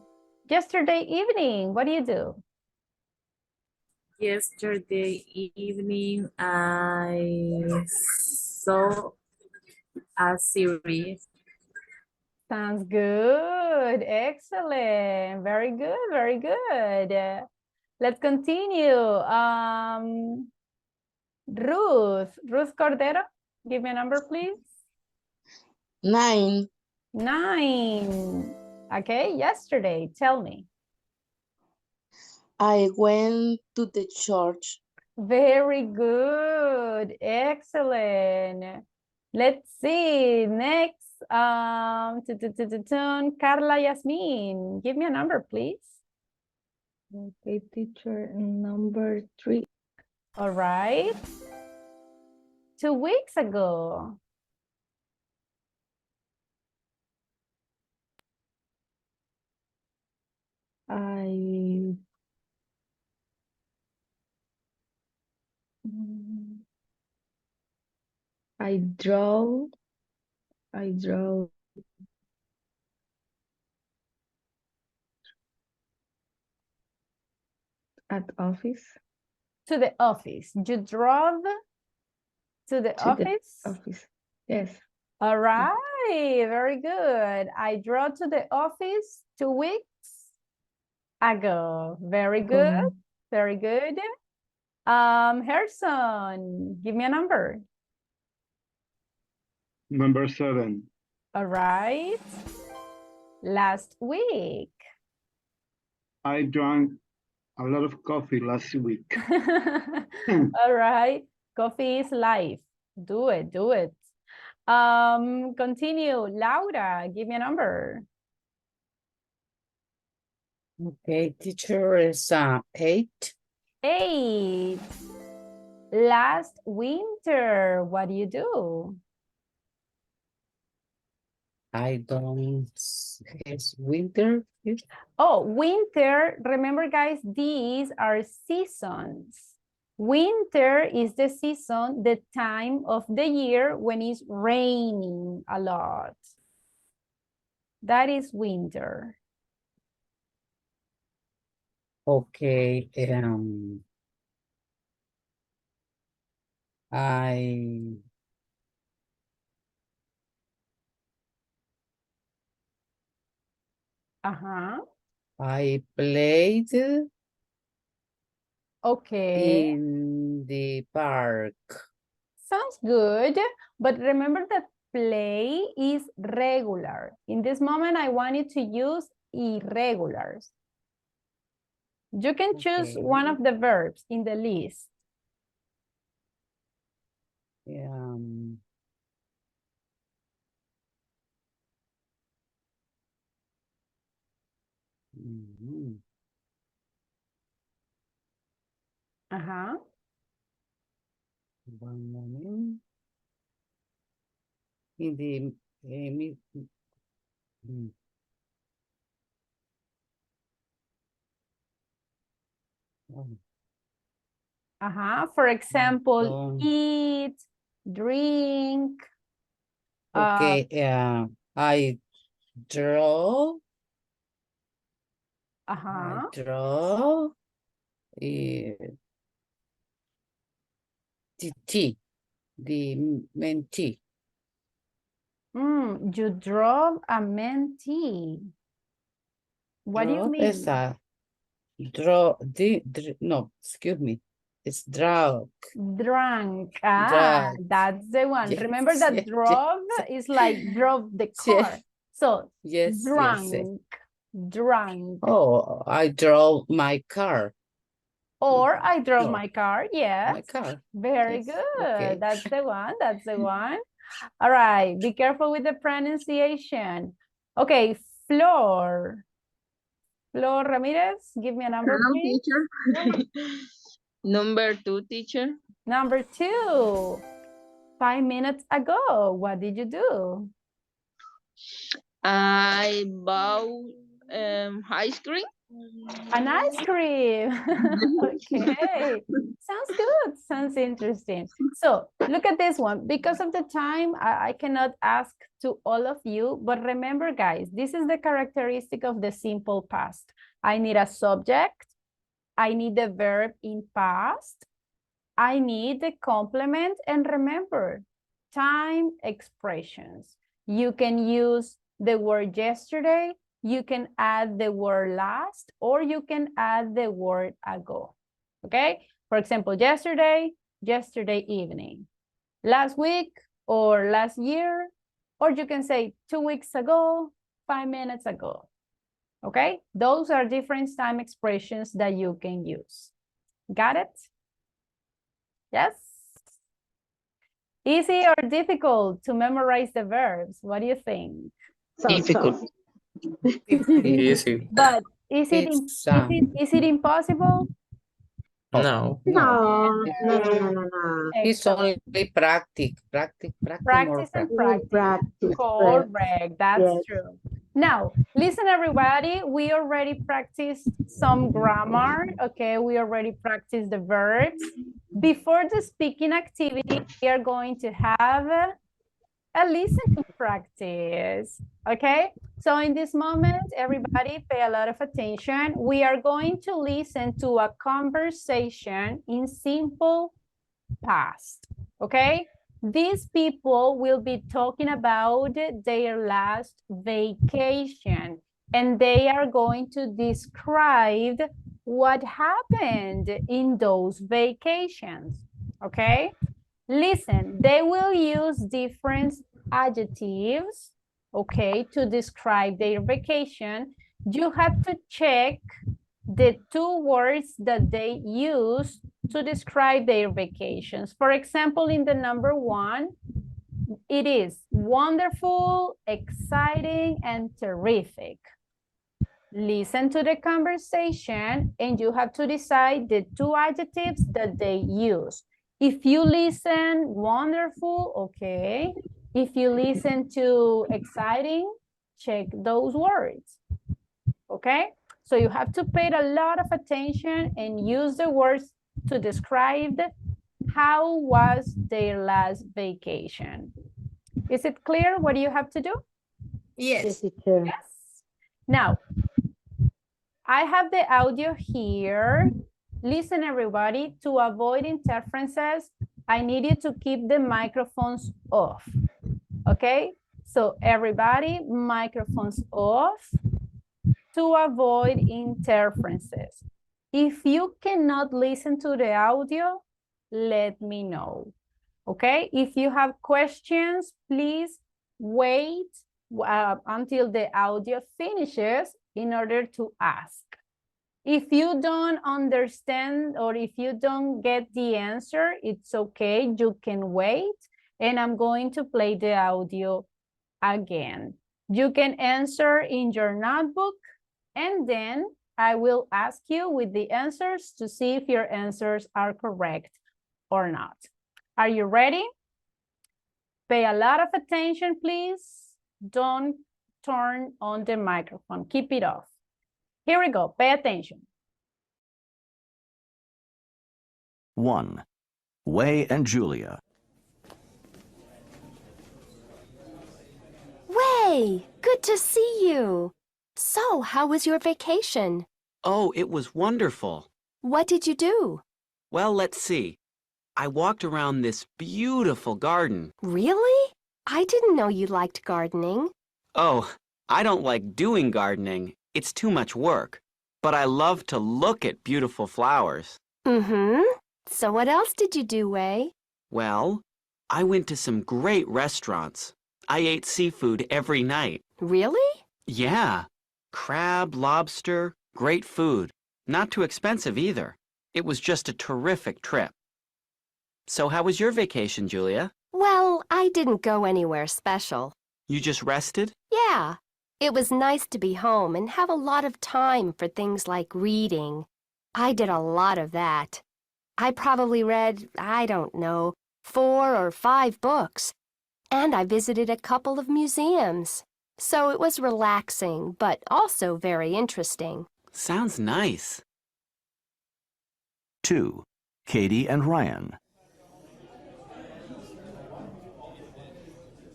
Yesterday evening, what do you do? Yesterday evening, I saw a series. Sounds good. Excellent. Very good. Very good. Let's continue. Ruth Cordero, give me a number, please. 9. 9. Okay, yesterday, tell me. I went to the church. Very good. Excellent. Let's see. Next, Carla Yasmin. Give me a number, please. Okay, teacher, number 3. All right. 2 weeks ago. I draw at office. To the office. You drove to the office? Office. Yes. All right. Very good. I drove to the office 2 weeks ago. Very good. Very good. Harrison, give me a number. Number 7. All right. Last week. I drank a lot of coffee last week. All right. Coffee is life. Do it. Do it. Continue. Laura, give me a number. Okay, teacher is 8. 8. Last winter, what do you do? I don't. It's winter. Oh, winter. Remember, guys, these are seasons. Winter is the season, the time of the year when it's raining a lot. That is winter. Okay. I I played Okay. in the park. Sounds good. But remember that play is regular. In this moment, I want you to use irregulars. You can choose one of the verbs in the list. One moment. In the For example, eat, drink. Okay, I draw. I draw the tea, the mentee. You drove a mentee. What do you mean? No, excuse me. It's drunk. Drunk. Drunk. That's the one. Yes, Remember that drove is like drove the car. So drunk. Drunk. Oh, I drove my car. Or I drove my car. Yes. My car. Very Yes. good. Okay. That's the one. That's the one. All right. Be careful with the pronunciation. Okay. Flor. Flor Ramirez, give me a number, please. Teacher. Number 2, teacher. Number 2. 5 minutes ago, what did you do? I bought ice cream. An ice cream. Okay. Sounds good. Sounds interesting. So look at this one. Because of the time, I cannot ask to all of you. But remember, guys, this is the characteristic of the simple past. I need a subject, I need the verb in past. I need the complement, and remember, time expressions. You can use the word yesterday, you can add the word last, or you can add the word ago, okay? For example, yesterday, yesterday evening. Last week or last year, or you can say 2 weeks ago, 5 minutes ago, okay? Those are different time expressions that you can use. Got it? Yes? Easy or difficult to memorize the verbs? What do you think? Difficult. Easy. But is it, is it impossible? No. No. It's Excellent. only practice, more Practice and practice. practice. Correct, that's Yes. true. Now, listen everybody, we already practiced some grammar, okay? We already practiced the verbs. Before the speaking activity, we are going to have a listening practice, okay? So in this moment, everybody pay a lot of attention. We are going to listen to a conversation in simple past, okay? These people will be talking about their last vacation, and they are going to describe what happened in those vacations, okay? Listen, they will use different adjectives, okay, to describe their vacation. You have to check the 2 words that they use to describe their vacations. For example, in the number 1, it is wonderful, exciting, and terrific. Listen to the conversation and you have to decide the 2 adjectives that they use. If you listen wonderful, okay. If you listen to exciting, check those words, okay? So you have to pay a lot of attention and use the words to describe how was their last vacation. Is it clear what you have to do? Yes. Yes. Now, I have the audio here. Listen, everybody, to avoid interferences, I need you to keep the microphones off, okay? So everybody, microphones off to avoid interferences. If you cannot listen to the audio, let me know, okay? If you have questions, please wait until the audio finishes in order to ask. If you don't understand or if you don't get the answer, it's okay, you can wait and I'm going to play the audio again. You can answer in your notebook and then I will ask you with the answers to see if your answers are correct or not. Are you ready? Pay a lot of attention, please. Don't turn on the microphone, keep it off. Here we go, pay attention. 1. Wei and Julia. Wei, good to see you. So, how was your vacation? Oh, it was wonderful. What did you do? Well, let's see. I walked around this beautiful garden. Really? I didn't know you liked gardening. Oh, I don't like doing gardening. It's too much work. But I love to look at beautiful flowers. Mm-hmm. So what else did you do, Wei? Well, I went to some great restaurants. I ate seafood every night. Really? Yeah. Crab, lobster, great food. Not too expensive either. It was just a terrific trip. So how was your vacation, Julia? Well, I didn't go anywhere special. You just rested? Yeah. It was nice to be home and have a lot of time for things like reading. I did a lot of that. I probably read, I don't know, 4 or 5 books. And I visited a couple of museums. So it was relaxing, but also very interesting. Sounds nice. 2. Katie and Ryan.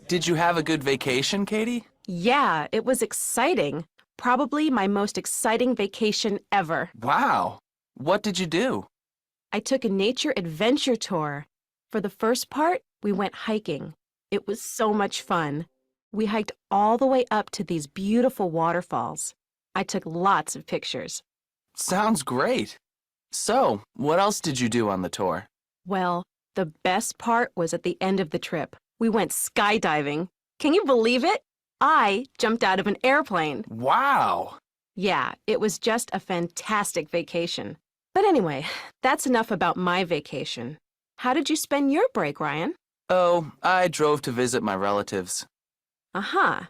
Did you have a good vacation, Katie? Yeah, it was exciting. Probably my most exciting vacation ever. Wow. What did you do? I took a nature adventure tour. For the first part, we went hiking. It was so much fun. We hiked all the way up to these beautiful waterfalls. I took lots of pictures. Sounds great. So, what else did you do on the tour? Well, the best part was at the end of the trip. We went skydiving. Can you believe it? I jumped out of an airplane. Wow! Yeah, it was just a fantastic vacation. But anyway, that's enough about my vacation. How did you spend your break, Ryan? Oh, I drove to visit my relatives. Uh-huh.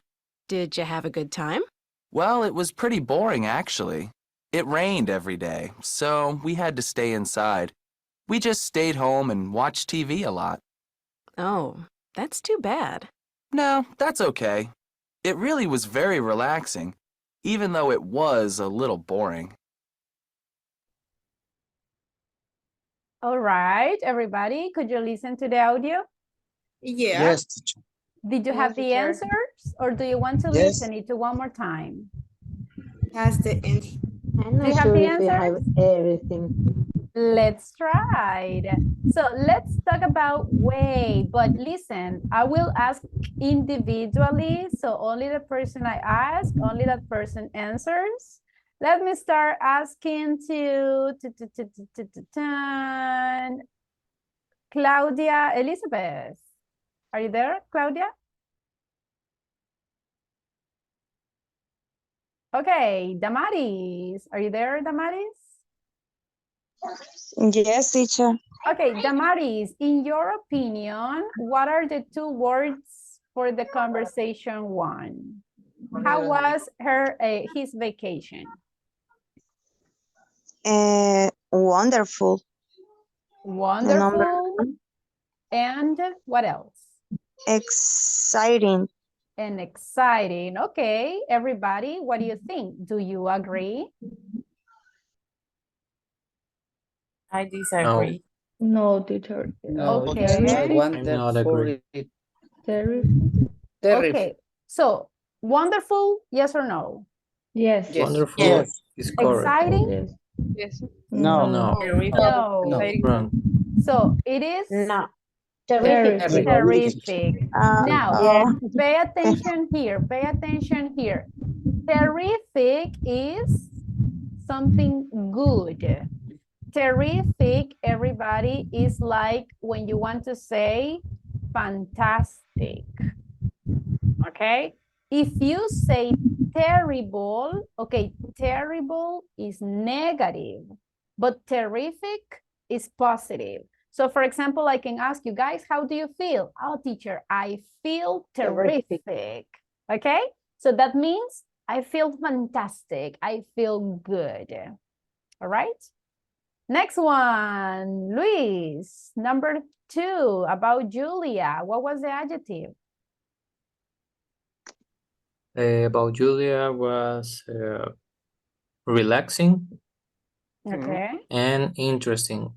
Did you have a good time? Well, it was pretty boring, actually. It rained every day, so we had to stay inside. We just stayed home and watched TV a lot. Oh, that's too bad. No, that's okay. It really was very relaxing, even though it was a little boring. All right, everybody, could you listen to the audio? Yeah. Yes, teacher. Did you have the teacher. answers or do you want to Yes. listen it to one more time? Has the answer. I'm Do you not have sure the if we have answers? everything. Let's try it. So let's talk about way, but listen, I will ask individually. So only the person I ask, only that person answers. Let me start asking to Claudia Elizabeth. Are you there, Claudia? Okay, Damaris. Are you there, Damaris? Yes, teacher. Okay, Damaris, in your opinion, what are the two words for the conversation one? How was his vacation? Wonderful. Wonderful. And what else? Exciting. And exciting. Okay, everybody, what do you think? Do you agree? I disagree. No, teacher. No, Okay. just I'm one that not for agree. it. Terrific. Terrific. Okay, so wonderful, yes or no? Yes. Yes. Wonderful Yes. is correct. Exciting? Yes. Yes. No. No, Terrific. No. No. wrong. So it is No. Terrific. Terrific. terrific. Now, Oh, pay attention here. Pay attention here. Terrific is something good. Terrific, everybody, is like when you want to say fantastic. Okay? If you say terrible, okay, terrible is negative, but terrific is positive. So for example, I can ask you guys, how do you feel? Oh, teacher, I feel terrific. Okay? So that means I feel fantastic. I feel good. All right? Next one, Luis, number 2, about Julia. What was the adjective? About Julia was relaxing Okay. and interesting.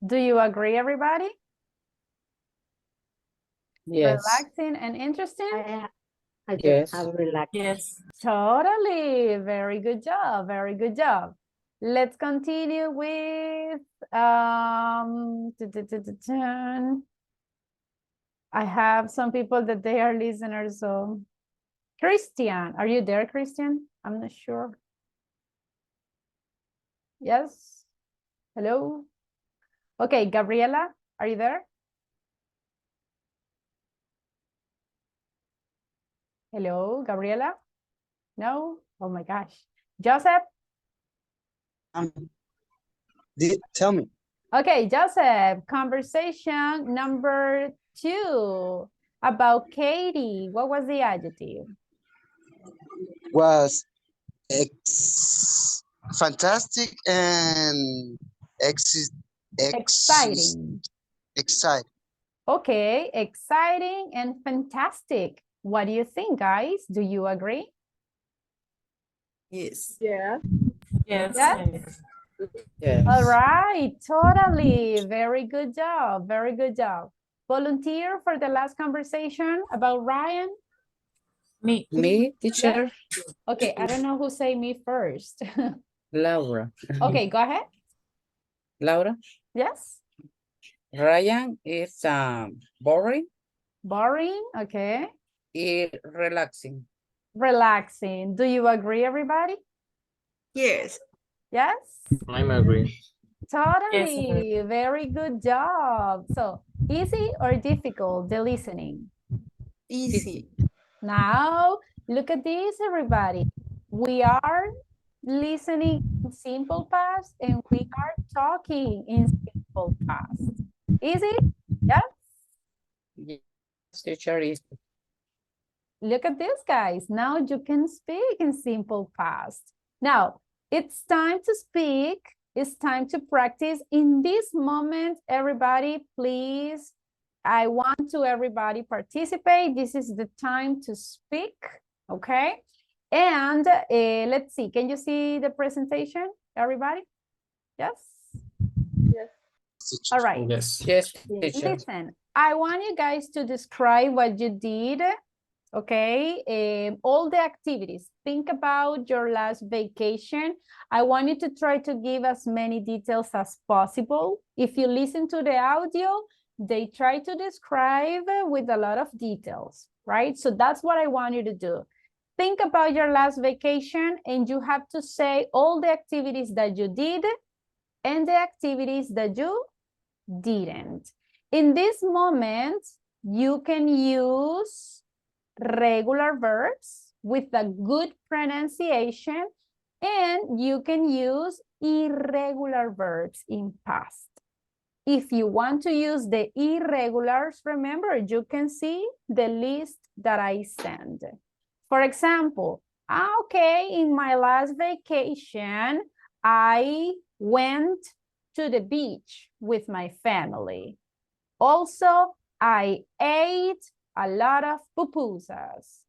Do you agree, everybody? Yes. Relaxing and interesting? I just Yes. have relaxed. Yes. Totally. Very good job. Very good job. Let's continue with I have some people that they are listeners, so Christian, are you there, Christian? I'm not sure. Yes. Hello. Okay, Gabriela, are you there? Hello, Gabriela? No? Oh my gosh. Joseph? Tell me. Okay, Joseph, conversation number 2 about Katie. What was the adjective? Was fantastic and Exciting. Exciting. Okay, exciting and fantastic. What do you think, guys? Do you agree? Yes. Yeah. Yes. Yes? Yes. All right, totally. Very good job. Very good job. Volunteer for the last conversation about Ryan? Me, teacher. Okay, I don't know who say me first. Laura. Okay, go ahead. Laura, Yes? Ryan is boring Boring, okay. and relaxing. Relaxing. Do you agree, everybody? Yes. Yes? I'm agree. Totally. Very good job. So, easy or difficult, the listening? Easy. Now, look at this, everybody. We are listening in simple past and we are talking in simple past. Easy? Yes? Yes, teacher is. Look at this, guys. Now you can speak in simple past. Now, it's time to speak. It's time to practice. In this moment, everybody, please, I want to everybody participate. This is the time to speak, okay? And let's see, can you see the presentation, everybody? Yes? Yes. All right. Yes. Yes, teacher. Listen, I want you guys to describe what you did, okay? All the activities. Think about your last vacation. I want you to try to give as many details as possible. If you listen to the audio, they try to describe with a lot of details, right? So that's what I want you to do. Think about your last vacation and you have to say all the activities that you did and the activities that you didn't. In this moment, you can use regular verbs with a good pronunciation, and you can use irregular verbs in past. If you want to use the irregulars, remember, you can see the list that I sent. For example, okay, in my last vacation, I went to the beach with my family. Also, I ate a lot of pupusas.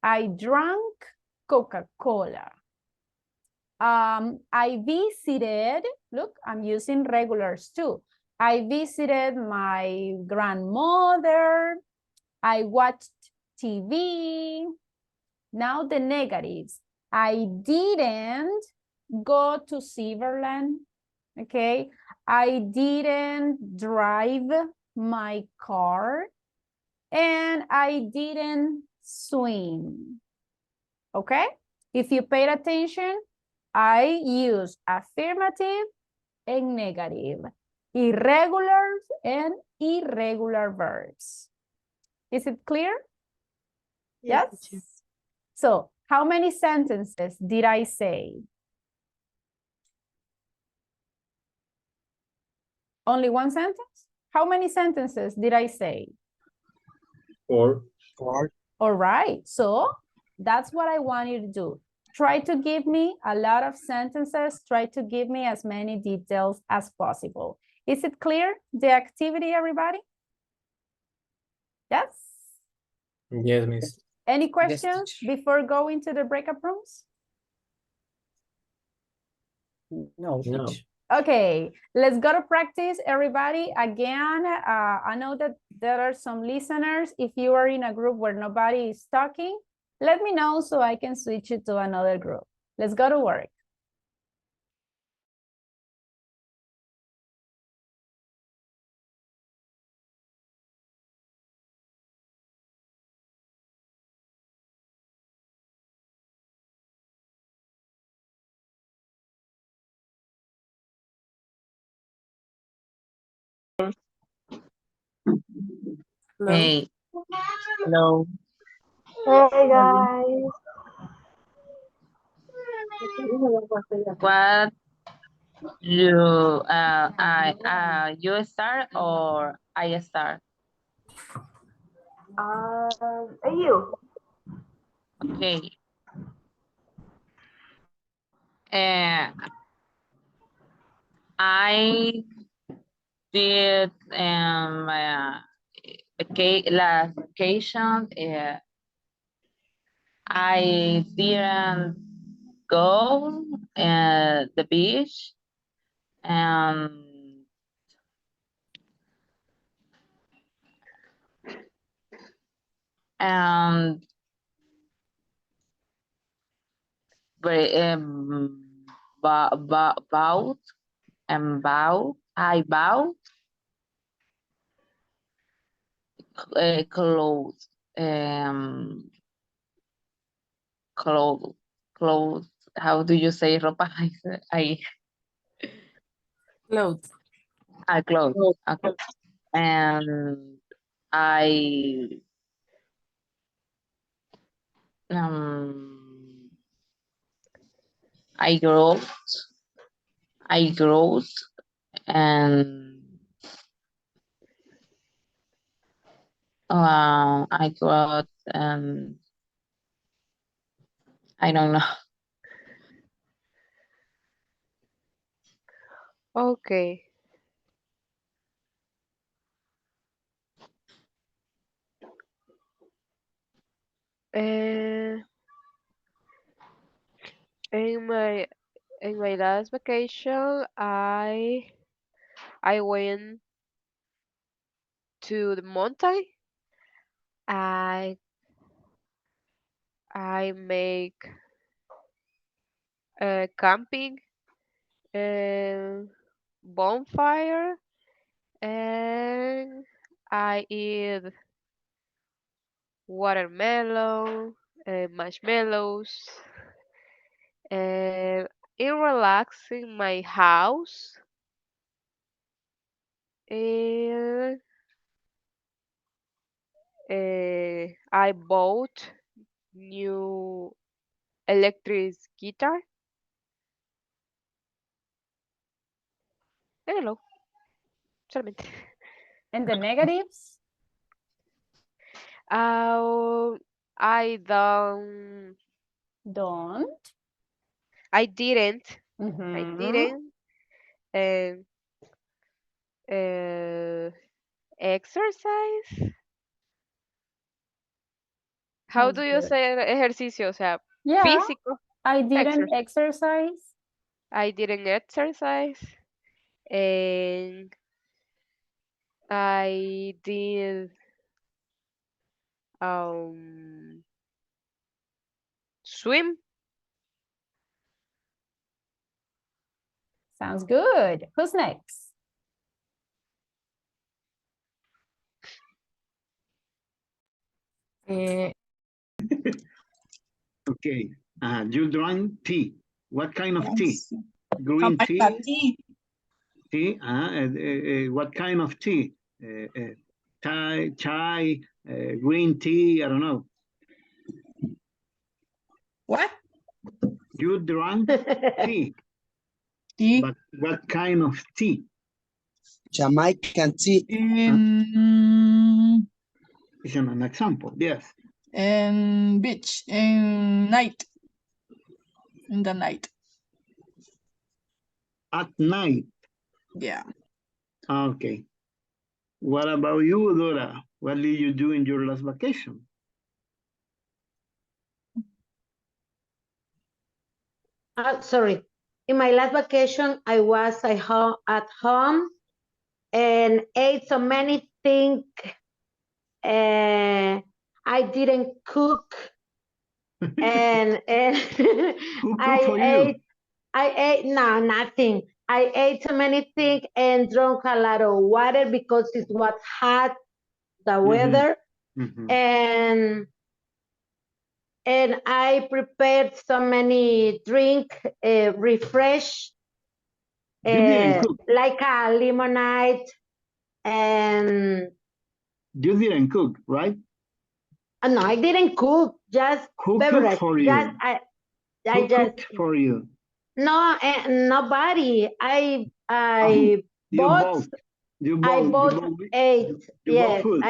I drank Coca-Cola. I visited, look, I'm using regulars too. I visited my grandmother. I watched TV. Now the negatives. I didn't go to Silverland, okay? I didn't drive my car, and I didn't swim, okay? If you paid attention, I use affirmative and negative, irregular and irregular verbs. Is it clear? Yes? So, how many sentences did I say? Only one sentence? How many sentences did I say? 4. All right, so that's what I want you to do. Try to give me a lot of sentences. Try to give me as many details as possible. Is it clear, the activity, everybody? Yes? Yes, miss. Any questions before going to the breakout rooms? No. Okay, let's go to practice, everybody. Again, I know that there are some listeners. If you are in a group where nobody is talking, let me know so I can switch you to another group. Let's go to work. Hey. Hello. Hey guys. What you start or I start? You. Okay. I did last vacation. I didn't go the beach, and and bought I bought clothes. Clothes. How do you say ropa? I Clothes. clothes. Okay. And I I growth and I got I don't know. Okay. Uh, in my last vacation, I went to the mountain. I make camping and bonfire, and I eat watermelon and marshmallows, and in relaxing my house, and I bought new electric guitar. Hello, solamente. And the negatives? I don't. Don't. I didn't. I Mm-hmm. didn't. And exercise. How Sounds do you good. say ejercicio? O sea, Yeah, físico. I didn't Exercise. exercise. I didn't exercise. And I did swim. Sounds good. Who's next? Okay. You drank tea. What kind of tea? Green tea? Tea? What kind of tea? Chai, green tea, I don't know. What? You drank tea. But what kind of tea? Jamaican tea. It's an example, yes. Beach, night. In the night. At night. Yeah. Okay. What about you, Dora? What did you do in your last vacation? Sorry. In my last vacation, I was at home and ate so many things. I didn't cook, and Who cooked for you? I ate nothing. I ate so many things and drank a lot of water because it was hot, the weather, and I prepared so many drink, refresh, You didn't cook. like a lemonade, and You didn't cook, right? no, I didn't cook. Just Who beverage. cooked for you? Just Who cooked for you? No, nobody. I You bought. You I bought eight. You bought Yes, food.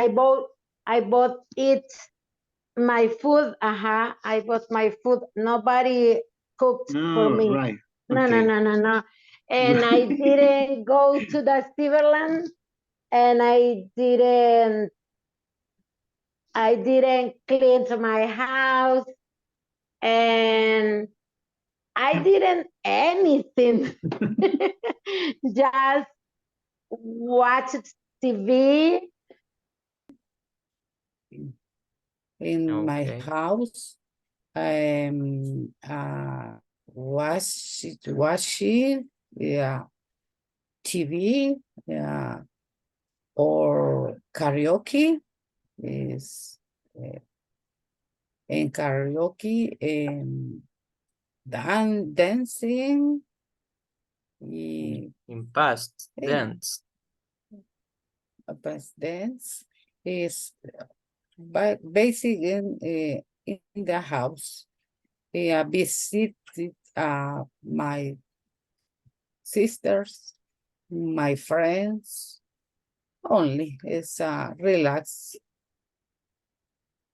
I bought it. My food. I bought my food. Nobody cooked for me. Right. No, Okay. no. And I didn't go to the Steverland, and I didn't clean my house, and I didn't anything. Just watch TV. In my house, washing, yeah, TV, or karaoke is in karaoke and dancing. In past tense. Past dance is basic in the house. Visit my sisters, my friends. Only it's relax.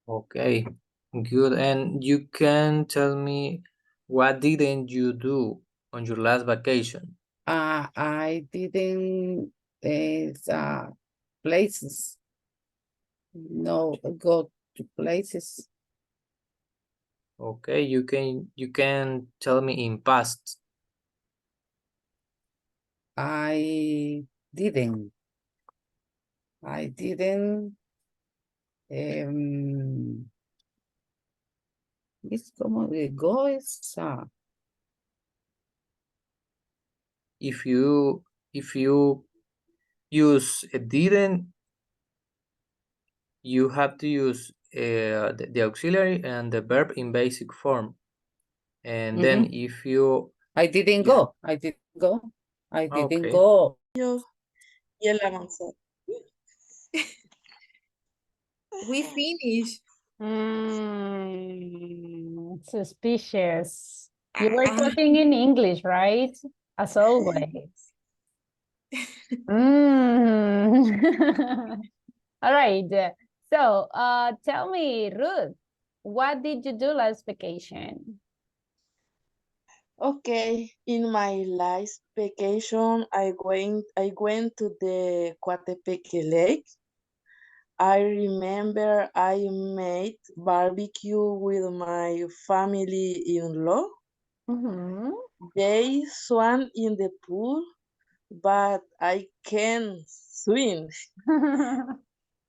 Okay, good. And you can tell me what didn't you do on your last vacation? I didn't places. No, go to places. Okay, you can tell me in past. I didn't. Es como de go es If you use didn't, you have to use the auxiliary and the verb in basic form. And then if you I didn't go. I didn't go. I didn't okay. go. Y el avanzado. We finished. Suspicious. You were talking in English, right? As always. All right. So, tell me, Ruth, what did you do last vacation? Okay, in my last vacation, I went to the Coatepeque Lake. I remember I made barbecue with my family-in-law. They swam in the pool, but I can't swim.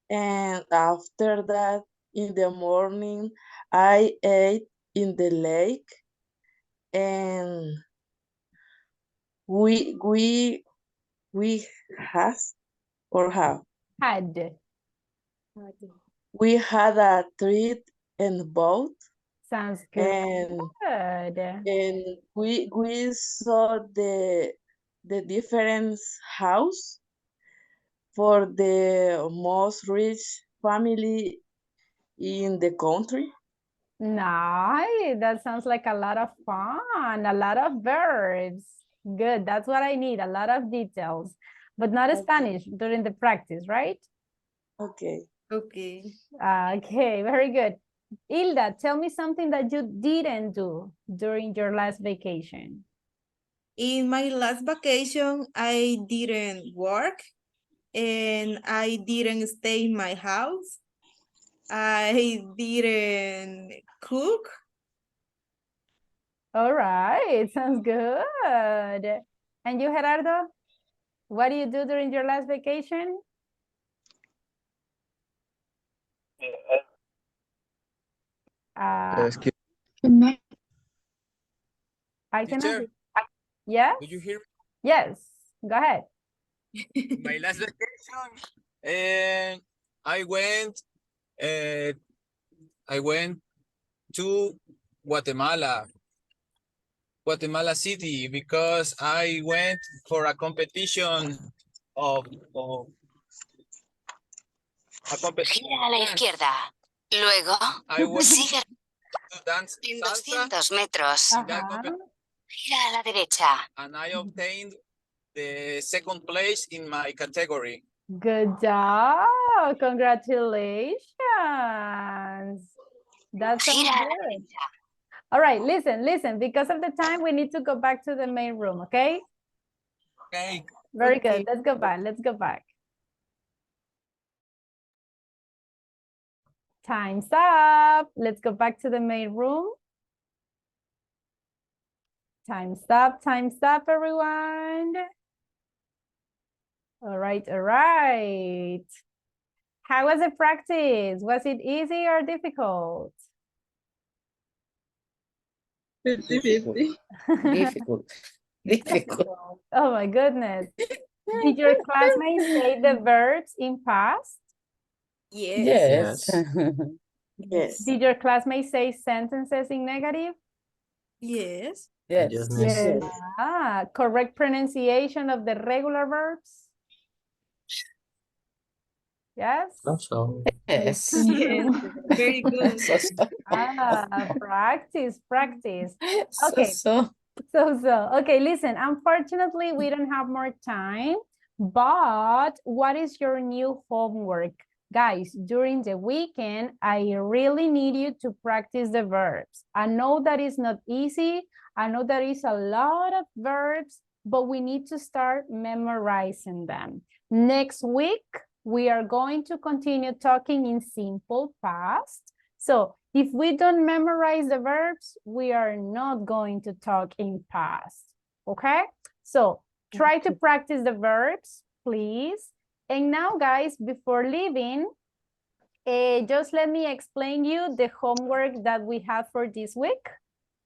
And after that, in the morning, I ate in the lake, and we has or have Had. we had a treat and boat. Sounds good. And we saw the different house for the most rich family in the country. Nice. That sounds like a lot of fun, a lot of verbs. Good. That's what I need, a lot of details, but not Spanish during the practice, right? Okay. Okay. Okay, very good. Hilda, tell me something that you didn't do during your last vacation. In my last vacation, I didn't work and I didn't stay in my house. I didn't cook. All right, sounds good. And you, Gerardo, what do you do during your last vacation? Excuse I cannot. Teacher, Yes? do you hear? Yes, go ahead. My last vacation, and I went to Guatemala City because I went for a competition of a competition. Gira a la izquierda. Luego, I went sigue to dance en salsa 200 metros. in that competition, Gira a la derecha. and I obtained the second place in my category. Good job. Congratulations. That's so good. All right, listen. Because of the time, we need to go back to the main room, okay? Okay. Very good. Let's go back. Time's up. Let's go back to the main room. Time's up, everyone. All right. How was the practice? Was it easy or difficult? Difficult. Oh my goodness. Did your classmates say the verbs in past? Yes. Yes. Yes. Did your classmates say sentences in negative? Yes. Yes. Yes, miss. Yes. Ah, correct pronunciation of the regular verbs? Yes? Also, Yes. Yes. Very good. So. Practice. So, Okay. so. Okay, listen, unfortunately, we don't have more time, but what is your new homework? Guys, during the weekend, I really need you to practice the verbs. I know that is not easy. I know there is a lot of verbs, but we need to start memorizing them. Next week, we are going to continue talking in simple past. So if we don't memorize the verbs, we are not going to talk in past, okay? So try to practice the verbs, please. And now, guys, before leaving, just let me explain you the homework that we have for this week.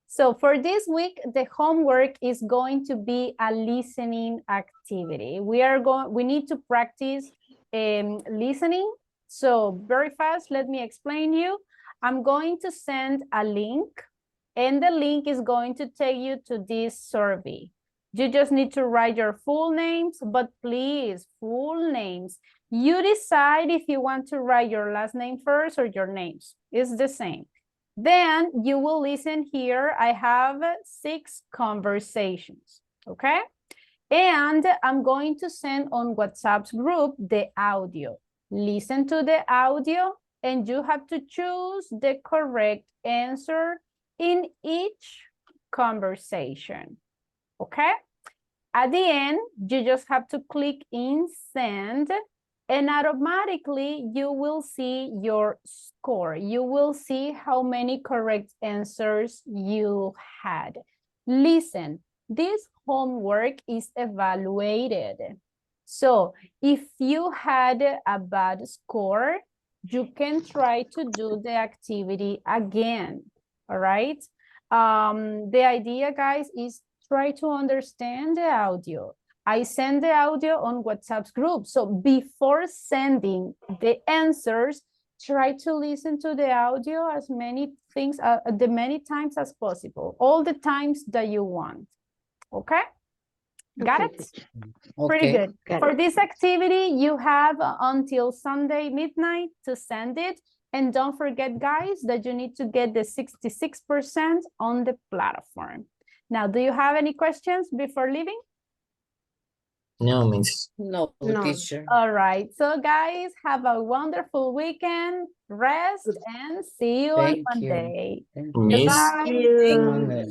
So for this week, the homework is going to be a listening activity. We need to practice listening. So very fast, let me explain you. I'm going to send a link, and the link is going to take you to this survey. You just need to write your full names, but please, full names. You decide if you want to write your last name first or your names. It's the same. Then you will listen here. I have 6 conversations, okay? And I'm going to send on WhatsApp's group the audio. Listen to the audio, and you have to choose the correct answer in each conversation, okay? At the end, you just have to click in send, and automatically you will see your score. You will see how many correct answers you had. Listen, this homework is evaluated. So if you had a bad score, you can try to do the activity again, all right? The idea, guys, is try to understand the audio. I send the audio on WhatsApp's group. So before sending the answers, try to listen to the audio as many times as possible, all the times that you want. Okay? Got it? Pretty good. For this activity, you have until Sunday midnight to send it. And don't forget, guys, that you need to get the 66% on the platform. Now, do you have any questions before leaving? no, miss. No, teacher. All right. So, guys, have a wonderful weekend. Rest and see you on Monday. Miss, Goodbye.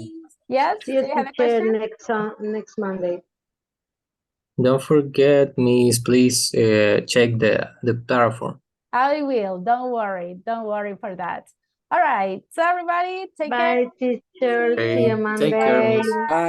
Yes, See you, do you have a teacher, question? next Monday. don't forget, miss, please check the platform. I will. Don't worry. Don't worry for that. All right. So, everybody, take care. Bye, teacher. See you Take care, Monday. miss. Bye.